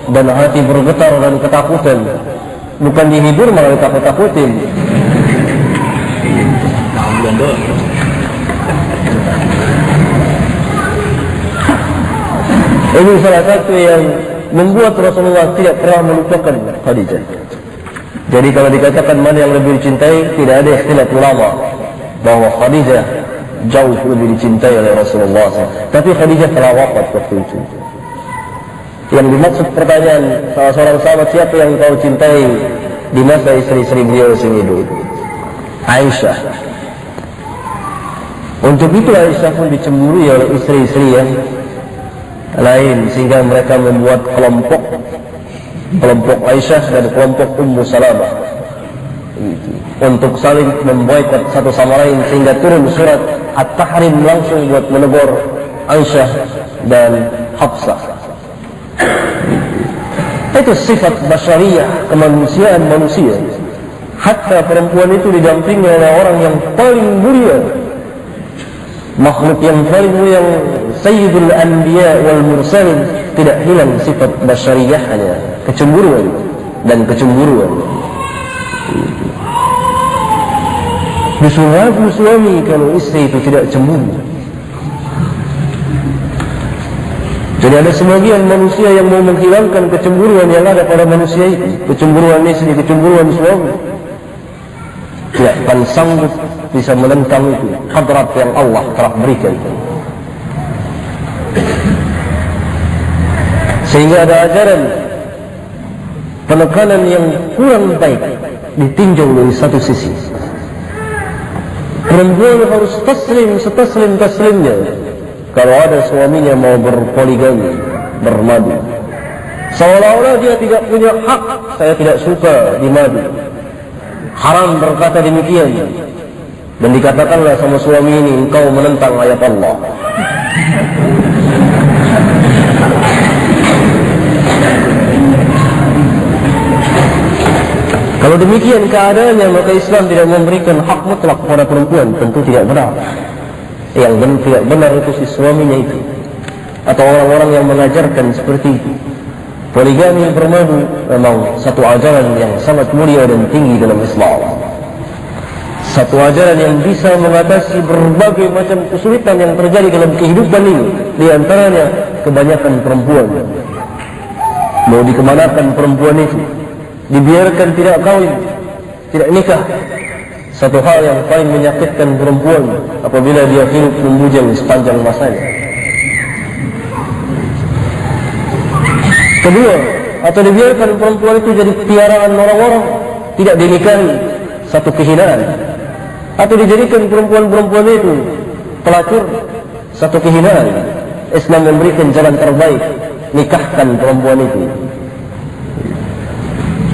dan hati bergetar dan ketakutan. Bukan dihibur, malah ditakut-takutin. Ini salah satu yang membuat Rasulullah tidak pernah melupakan Khadijah. Jadi kalau dikatakan mana yang lebih dicintai, tidak ada ikhtilaf ulama bahwa Khadijah jauh lebih dicintai oleh Rasulullah SAW. Tapi Khadijah telah wafat waktu itu. Yang dimaksud pertanyaan salah seorang sahabat, siapa yang kau cintai di masa istri-istri beliau yang hidup? Aisyah. Untuk itu Aisyah pun dicemburi oleh istri-istri yang lain, sehingga mereka membuat kelompok Aisyah dan kelompok Ummu Salamah untuk saling memboikot satu sama lain, sehingga turun surat At-Tahrim langsung buat menegur Aisyah dan Hafsah. Itu sifat basyariyah, kemanusiaan manusia. Hatta perempuan itu didampingi oleh orang yang paling mulia, makhluk yang paling mulia, Sayyidul Anbiya wal Mursalin, tidak hilang sifat basyariyahnya, kecemburuan dan kecemburuan. Disuruh suami kalau istri itu tidak cemburu. Jadi ada sebagian manusia yang mau menghilangkan kecemburuan yang ada pada manusia itu, kecemburuan istri, kecemburuan suami, tidak akan sanggup bisa menentang itu hadrat yang Allah telah berikan. Sehingga ada ajaran penekanan yang kurang baik ditinjau dari satu sisi. Perempuan harus taslimnya kalau ada suaminya mau berpoligami, bermadu. Seolah-olah dia tidak punya hak. Saya tidak suka di madu. Haram berkata demikian. Dan dikatakanlah sama suami ini, engkau menentang ayat Allah. Kalau demikian keadaannya, maka Islam tidak memberikan hak mutlak kepada perempuan. Tentu tidak benar. Yang tidak benar itu si suaminya itu, atau orang-orang yang mengajarkan seperti itu. Poligami bermadu memang satu ajaran yang sangat mulia dan tinggi dalam Islam. Satu ajaran yang bisa mengatasi berbagai macam kesulitan yang terjadi dalam kehidupan ini. Di antaranya kebanyakan perempuan. Mau dikemanakan perempuan itu? Dibiarkan tidak kawin, tidak nikah. Satu hal yang paling menyakitkan perempuan apabila dia hidup membujang sepanjang masanya. Kedua, atau dibiarkan perempuan itu jadi piaraan orang-orang, tidak dinikahi, satu kehinaan. Atau dijadikan perempuan-perempuan itu pelacur, satu kehinaan. Islam memberikan jalan terbaik, nikahkan perempuan itu.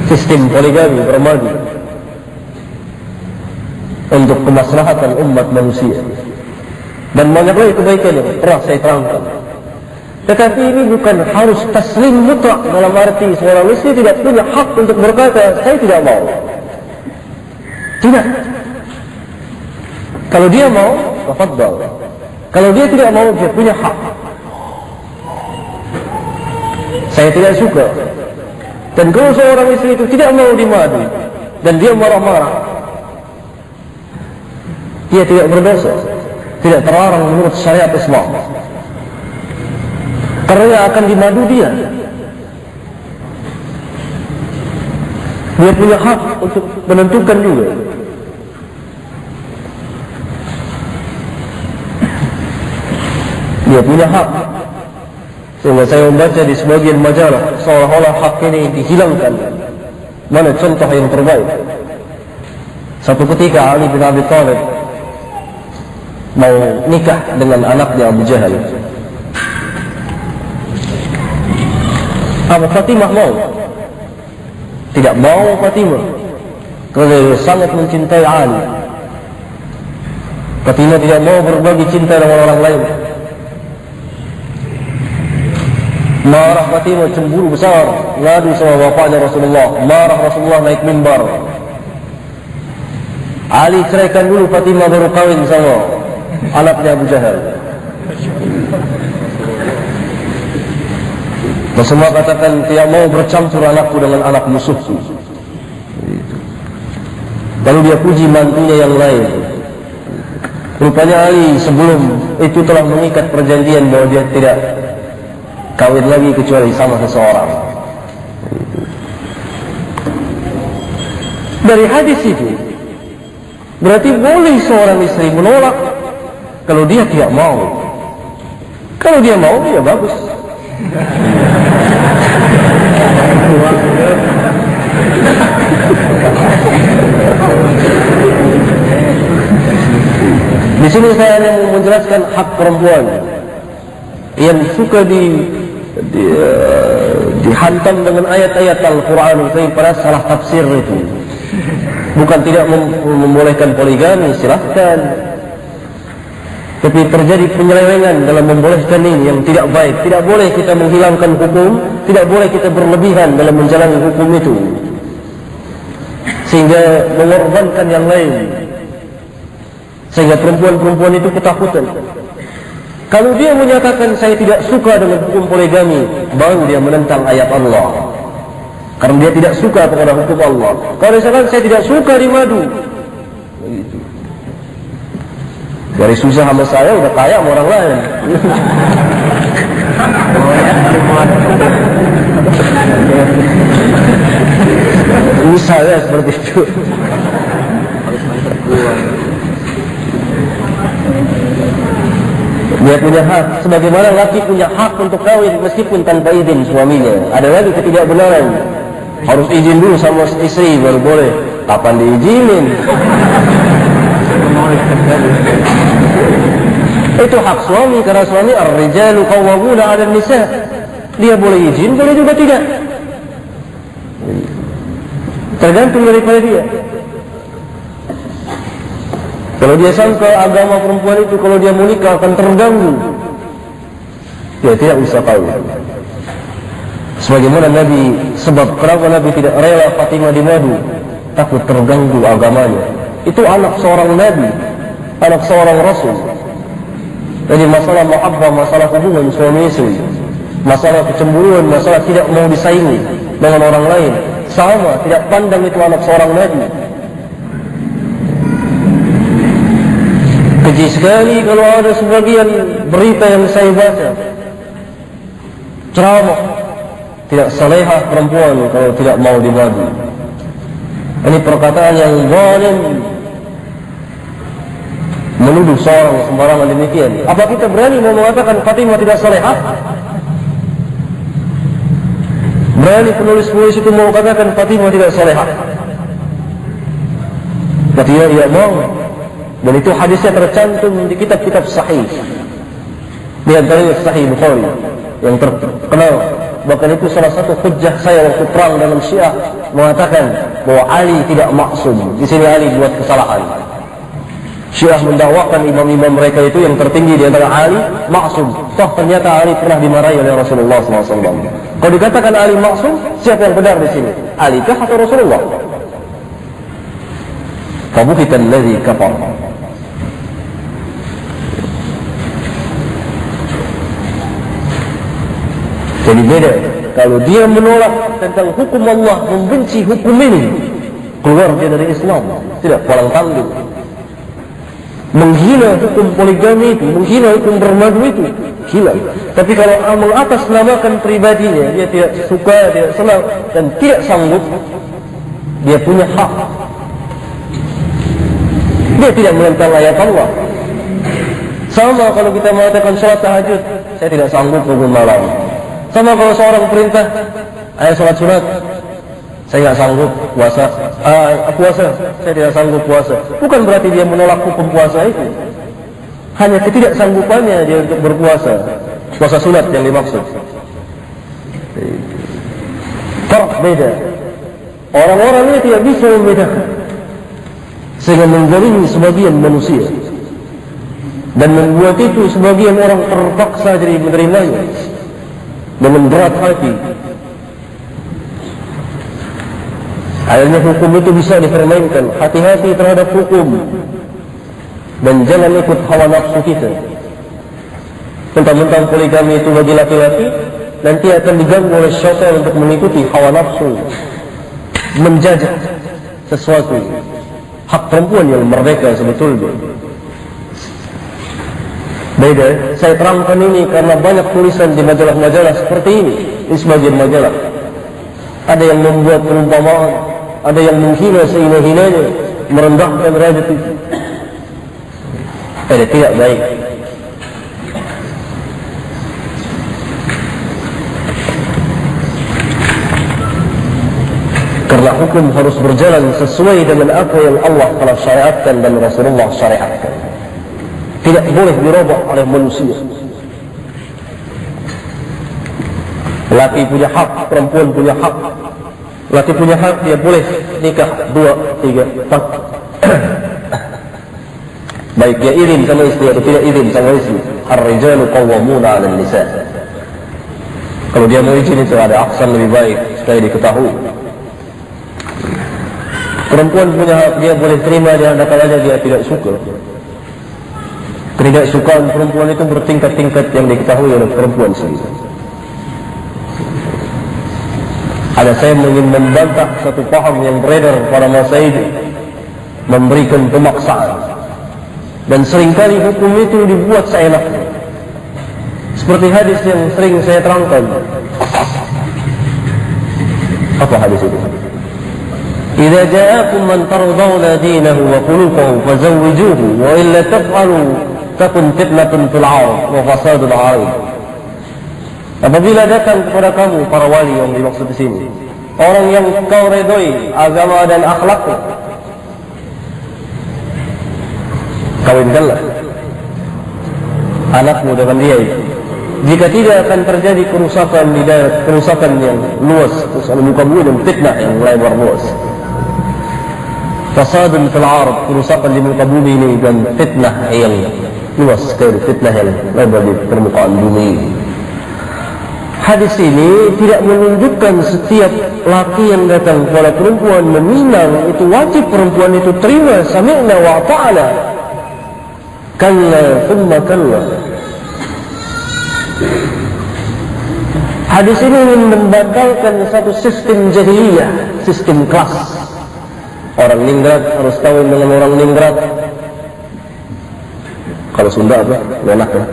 Sistem poligami bermadu untuk kemaslahatan umat manusia, dan banyak lagi kebaikan yang pernah saya terangkan. Tetapi ini bukan harus taslim mutlak, dalam arti seorang istri tidak punya hak untuk berkata saya tidak mau. Tidak. Kalau dia mau, tafadhal. Kalau dia tidak mau, dia punya hak. Saya tidak suka. Dan kalau seorang istri itu tidak mau dimadu dan dia marah-marah, dia tidak berdosa, tidak terlarang menurut syariat Islam. Karena akan dimadu dia. Dia punya hak untuk menentukan juga. Dia punya hak. Sehingga saya membaca di sebagian majalah seolah-olah hak ini dihilangkan. Mana contoh yang terbaik? Satu ketika Ali bin Abi Thalib mau nikah dengan anaknya Abu Jahal. Apa Fatimah mau? Tidak mau Fatimah, kerana dia sangat mencintai Ali. Fatimah tidak mau berbagi cinta dengan orang lain. Marah Fatimah, cemburu besar, ngadu sama bapaknya Rasulullah. Marah Rasulullah naik mimbar. Ali ceraikan dulu Fatimah, baru kawin sama anaknya Abu Jahal. Rasulullah katakan, tidak mau bercampur anakku dengan anak musuhku. Lalu dia puji mantunya yang lain. Rupanya Ali sebelum itu telah mengikat perjanjian bahwa dia tidak kawin lagi kecuali sama seseorang. Dari hadis itu berarti boleh seorang istri menolak kalau dia tidak mau. Kalau dia mau, ya bagus. Di sini saya hanya menjelaskan hak perempuan yang suka dihantam dengan ayat-ayat Al-Quran pada salah tafsir itu. Bukan tidak membolehkan poligami, silahkan. Tapi terjadi penyelewengan dalam membolehkan ini yang tidak baik. Tidak boleh kita menghilangkan hukum, tidak boleh kita berlebihan dalam menjalani hukum itu, sehingga mengorbankan yang lain, sehingga perempuan-perempuan itu ketakutan. Kalau dia menyatakan saya tidak suka dengan hukum poligami, baru dia menentang ayat Allah, karena dia tidak suka kepada hukum Allah. Kalau misalkan saya tidak suka di madu, Dari susah sama saya udah kaya sama orang lain. Misalnya seperti itu. Dia punya hak, sebagaimana laki punya hak untuk kawin meskipun tanpa izin suaminya. Ada lagi ketidakbenaran, harus izin dulu sama istri baru boleh. Kapan diizinin? Itu hak suami, karena suami ar-rijalu qawwamuna 'ala an-nisa. Dia boleh izin, boleh juga tidak. Tergantung daripada dia. Kalau dia sangka agama perempuan itu kalau dia menikah akan terganggu, dia tidak usah tahu. Sebagaimana Nabi, sebab kenapa Nabi tidak rela Fatimah dimadu, takut terganggu agamanya. Itu anak seorang Nabi, anak seorang Rasul. Jadi masalah mahabbah, masalah hubungan suami istri, masalah kecemburuan, masalah tidak mau disaingi dengan orang lain, sama, tidak pandang itu anak seorang Nabi. Keji sekali kalau ada sebagian berita yang saya baca, ceramah, tidak salehah perempuan kalau tidak mau dimadu. Ini perkataan yang zalim, menuduh seorang sembarangan demikian. Apa kita berani mau mengatakan Fatimah tidak salehah? Berani penulis-penulis itu mau katakan Fatimah tidak salehah? Tapi dia mau. Dan itu hadisnya tercantum di kitab-kitab sahih. Di antaranya Sahih Bukhari yang terkenal. Bahkan itu salah satu hujjah saya waktu perang dalam Syiah, mengatakan bahwa Ali tidak maksum. Di sini Ali buat kesalahan. Syiah mendakwakan imam-imam mereka itu yang tertinggi di antara Ali maksum. Toh ternyata Ali pernah dimarahi oleh Rasulullah SAW. Kalau dikatakan Ali maksum, siapa yang benar di sini? Ali kah atau Rasulullah? Fabuhita alladhi kafar. Jadi beda. Kalau dia menolak tentang hukum Allah, membenci hukum ini, keluar dia dari Islam. Tidak palang tanggung. Menghina hukum poligami itu, menghina hukum bermadu itu, gila. Tapi kalau mengatasnamakan pribadinya, dia tidak suka, tidak senang, dan tidak sanggup, dia punya hak. Dia tidak menentang ayat Allah. Sama kalau kita mengatakan sholat tahajud, saya tidak sanggup bangun malam. Sama kalau seorang perintah, ayo sholat sunat, saya tidak sanggup puasa. Puasa, saya tidak sanggup puasa. Bukan berarti dia menolak hukum puasa itu. Hanya ketidaksanggupannya dia untuk berpuasa. Puasa sunat yang dimaksud. Farq beda. Orang-orang ini tidak bisa membedakan, sehingga menggolimi sebagian manusia dan membuat itu sebagian orang terpaksa jadi menerimanya dengan berat hati. Akhirnya hukum itu bisa dipermainkan. Hati-hati terhadap hukum dan jangan ikut hawa nafsu kita. Mentang-mentang poligami itu bagi laki-laki, nanti akan diganggu oleh syaitan untuk mengikuti hawa nafsu, menjajah sesuatu. Hak perempuan yang merdeka sebetulnya. Beda, saya terangkan ini karena banyak tulisan di majalah-majalah seperti ini. Di sebagian majalah ada yang membuat perumpamaan, ada yang menghina sehina-hinanya, merendahkan derajat itu. Tidak baik. Karena hukum harus berjalan sesuai dengan apa yang Allah telah syariatkan dan Rasulullah syariatkan. Tidak boleh dirubah oleh manusia. Laki punya hak, perempuan punya hak. Laki punya hak, dia boleh nikah 2, 3, 4. Baik dia izin sama istri atau tidak izin sama istri. Ar-rijalu qawwamuna 'ala an-nisa. Kalau dia mau izin itu ada aksan lebih baik supaya diketahui. Perempuan punya hak, dia boleh terima, dia adakan aja dia tidak suka. Ketidaksukaan perempuan itu bertingkat-tingkat yang diketahui oleh perempuan sendiri. Ada saya ingin membantah satu paham yang beredar pada masa itu, memberikan pemaksaan. Dan seringkali hukum itu dibuat seenaknya. Seperti hadis yang sering saya terangkan. Apa hadis itu? Idza ja'akum man tardawna dinahu wa khuluquhu fazawwijuhu wa illa taf'alu takun fitnatun fil 'ard wa fasadun 'arid. Apabila datang kepada kamu para wali yang dimaksud di sini, orang yang kau redoi agama dan akhlaknya, kawinkanlah anakmu dengan dia itu. Jika tidak akan terjadi kerusakan di daerah, kerusakan yang luas, kerusakan muka bumi dan fitnah yang lebar luas. Fasadun fil 'ard, kerusakan di muka bumi ini dan fitnah yang luas sekali, fitnah yang lebar di permukaan bumi. Hadis ini tidak menunjukkan setiap laki yang datang kepada perempuan meminang itu wajib perempuan itu terima sami'na wa ata'na. Kalla thumma kalla. Hadis ini membatalkan satu sistem jahiliyah, sistem kelas. Orang ningrat harus kawin dengan orang ningrat. Kalau Sunda apa? Enak ya.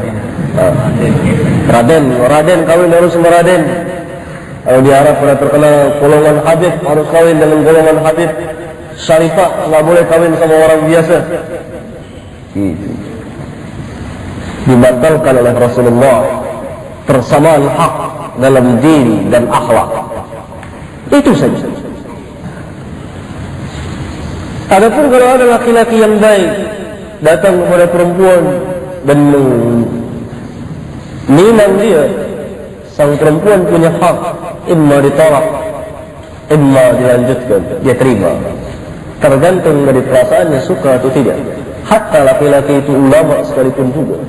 Raden kawin harus sama Raden. Kalau di Arab pada terkenal golongan Habib harus kawin dengan golongan Habib. Syarifah nggak boleh kawin sama orang biasa. Gitu. Dibatalkan oleh Rasulullah persamaan hak dalam din dan akhlak. Itu saja. Adapun kalau ada laki-laki yang baik datang kepada perempuan dan minang dia, sang perempuan punya hak imma ditolak, imma dilanjutkan, dia terima. Tergantung dari perasaannya suka atau tidak. Hatta laki-laki itu ulama sekalipun juga,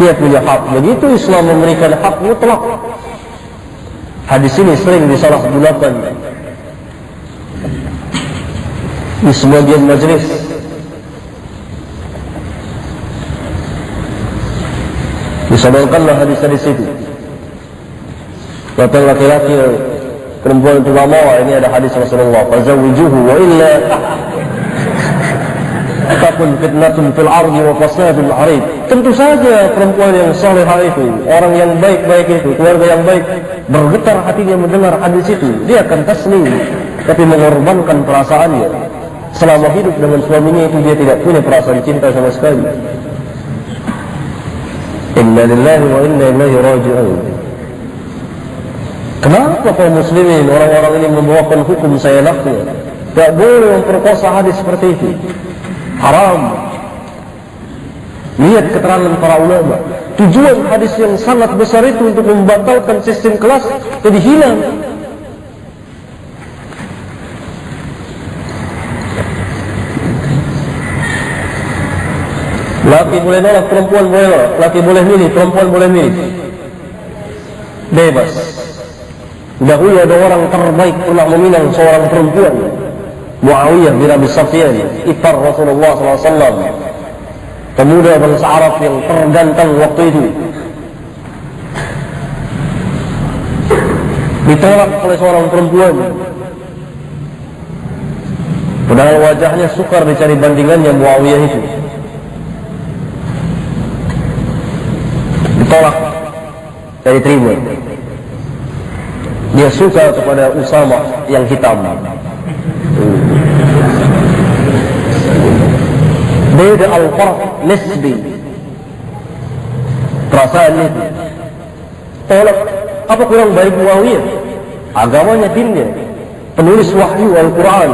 dia punya hak. Begitu Islam memberikan hak mutlak. Hadis ini sering disalahgunakan di sebagian majelis. Disodorkanlah hadis-hadis itu. Datang laki-laki, perempuan itu lama, ini ada hadis Rasulullah, fazawwijuhu wa illa takun fitnatun fil ardi wa fasadun 'arid. Tentu saja perempuan yang salehah itu, orang yang baik-baik itu, keluarga yang baik, bergetar hatinya mendengar hadis itu, dia akan taslim, tapi mengorbankan perasaannya. Selama hidup dengan suaminya itu dia tidak punya perasaan cinta sama sekali. Inna lillahi wa inna ilaihi raji'un. Kenapa kaum muslimin, orang-orang ini membawakan hukum seenaknya? Tak boleh memperkosa hadis seperti itu. Haram. Lihat keterangan para ulama. Tujuan hadis yang sangat besar itu untuk membatalkan sistem kelas jadi hilang. Laki boleh nolak, perempuan boleh nolak. Laki boleh milih, perempuan boleh milih. Bebas. Dahulu ada orang terbaik pernah meminang seorang perempuan, Muawiyah bin Abi Sufyan, ipar Rasulullah SAW, pemuda bangsa Arab yang tergantang waktu itu. Ditolak oleh seorang perempuan. Padahal wajahnya sukar dicari bandingannya Muawiyah itu. Ditolak, tidak diterima. Dia suka kepada Usama yang hitam. Beda al-farq nisbi. Perasaan itu. Tolak. Apa kurang baik Muawiyah? Agamanya, dinnya. Penulis wahyu Al-Quran.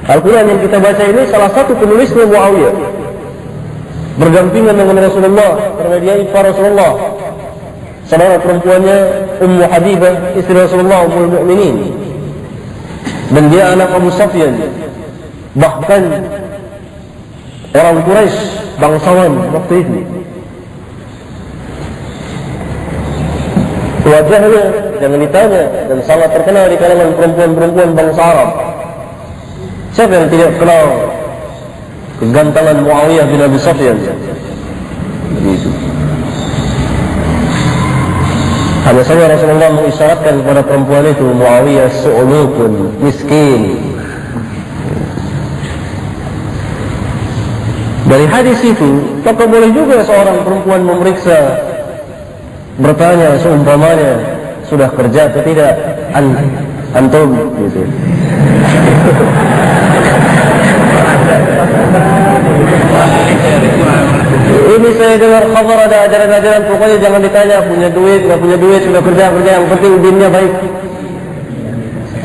Al-Quran yang kita baca ini salah satu penulisnya Muawiyah. Berdampingan dengan Rasulullah, karena dia ipar Rasulullah. Saudara perempuannya Ummu Habibah, istri Rasulullah, Ummul Mukminin. Dan dia anak Abu Sufyan. Bahkan orang Quraisy, bangsawan waktu itu. Wajahnya jangan ditanya, dan sangat terkenal di kalangan perempuan-perempuan bangsa Arab. Siapa yang tidak kenal kegantangan Muawiyah bin Abi Sufyan? Begitu. Hanya saja Rasulullah mengisyaratkan kepada perempuan itu, Muawiyah su'ulukun, miskin. Dari hadis itu, maka boleh juga seorang perempuan memeriksa, bertanya seumpamanya sudah kerja atau tidak, antum gitu. Ini saya dengar kabar ada ajaran-ajaran, pokoknya jangan ditanya punya duit, nggak punya duit, sudah kerja, yang penting dinnya baik.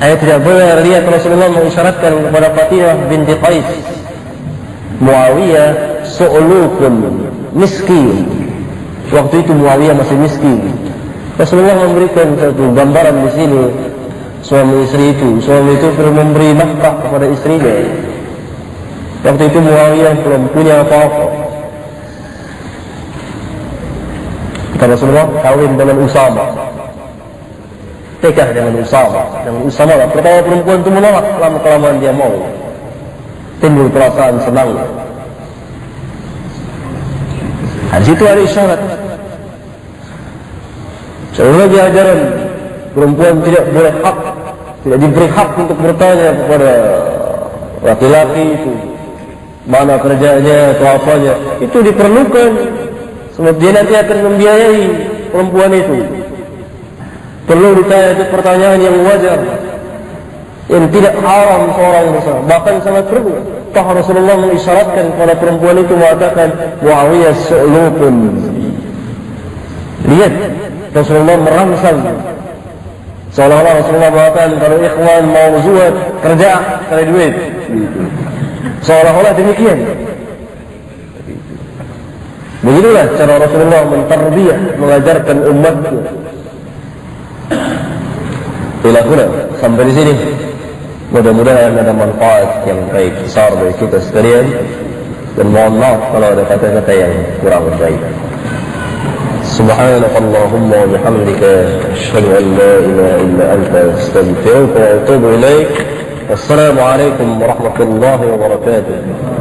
Saya tidak boleh lihat Rasulullah mengisyaratkan kepada Fatimah binti Qais, Muawiyah su'lukun miskin. Waktu itu Muawiyah masih miskin. Rasulullah memberikan satu gambaran di sini, suami itu perlu memberi nafkah kepada istrinya. Waktu itu Muawiyah belum punya apa-apa. Kata Rasulullah, kawin dengan Usama, nikah dengan Usama lah. Pertama perempuan itu menolak, lama-kelamaan dia mau, timbul perasaan senang. Di situ ada isyarat. Sekali lagi ajaran, perempuan tidak boleh hak, tidak diberi hak untuk bertanya kepada laki-laki itu mana kerjanya atau apanya. Itu diperlukan sebab dia nanti akan membiayai perempuan itu. Perlu ditanya, itu pertanyaan yang wajar, yang tidak haram seorang bersama, bahkan sangat perlu. Toh Rasulullah mengisyaratkan kepada perempuan itu, mengatakan Muawiyah su'lukun. Lihat, Rasulullah merangsang, seolah-olah Rasulullah mengatakan kalau ikhwan mau zuhud, kerja cari duit, seolah-olah demikian. Begitulah cara Rasulullah mentarbiyah, mengajarkan umatnya. Ilahuna, sampai di sini. Mudah-mudahan ada manfaat yang baik besar bagi kita sekalian, dan mohon maaf kalau ada kata-kata yang kurang baik. Subhanakallahumma wa bihamdika asyhadu an la ilaha illa anta astaghfiruka wa atubu ilaik. Wassalamu alaikum warahmatullahi wabarakatuh.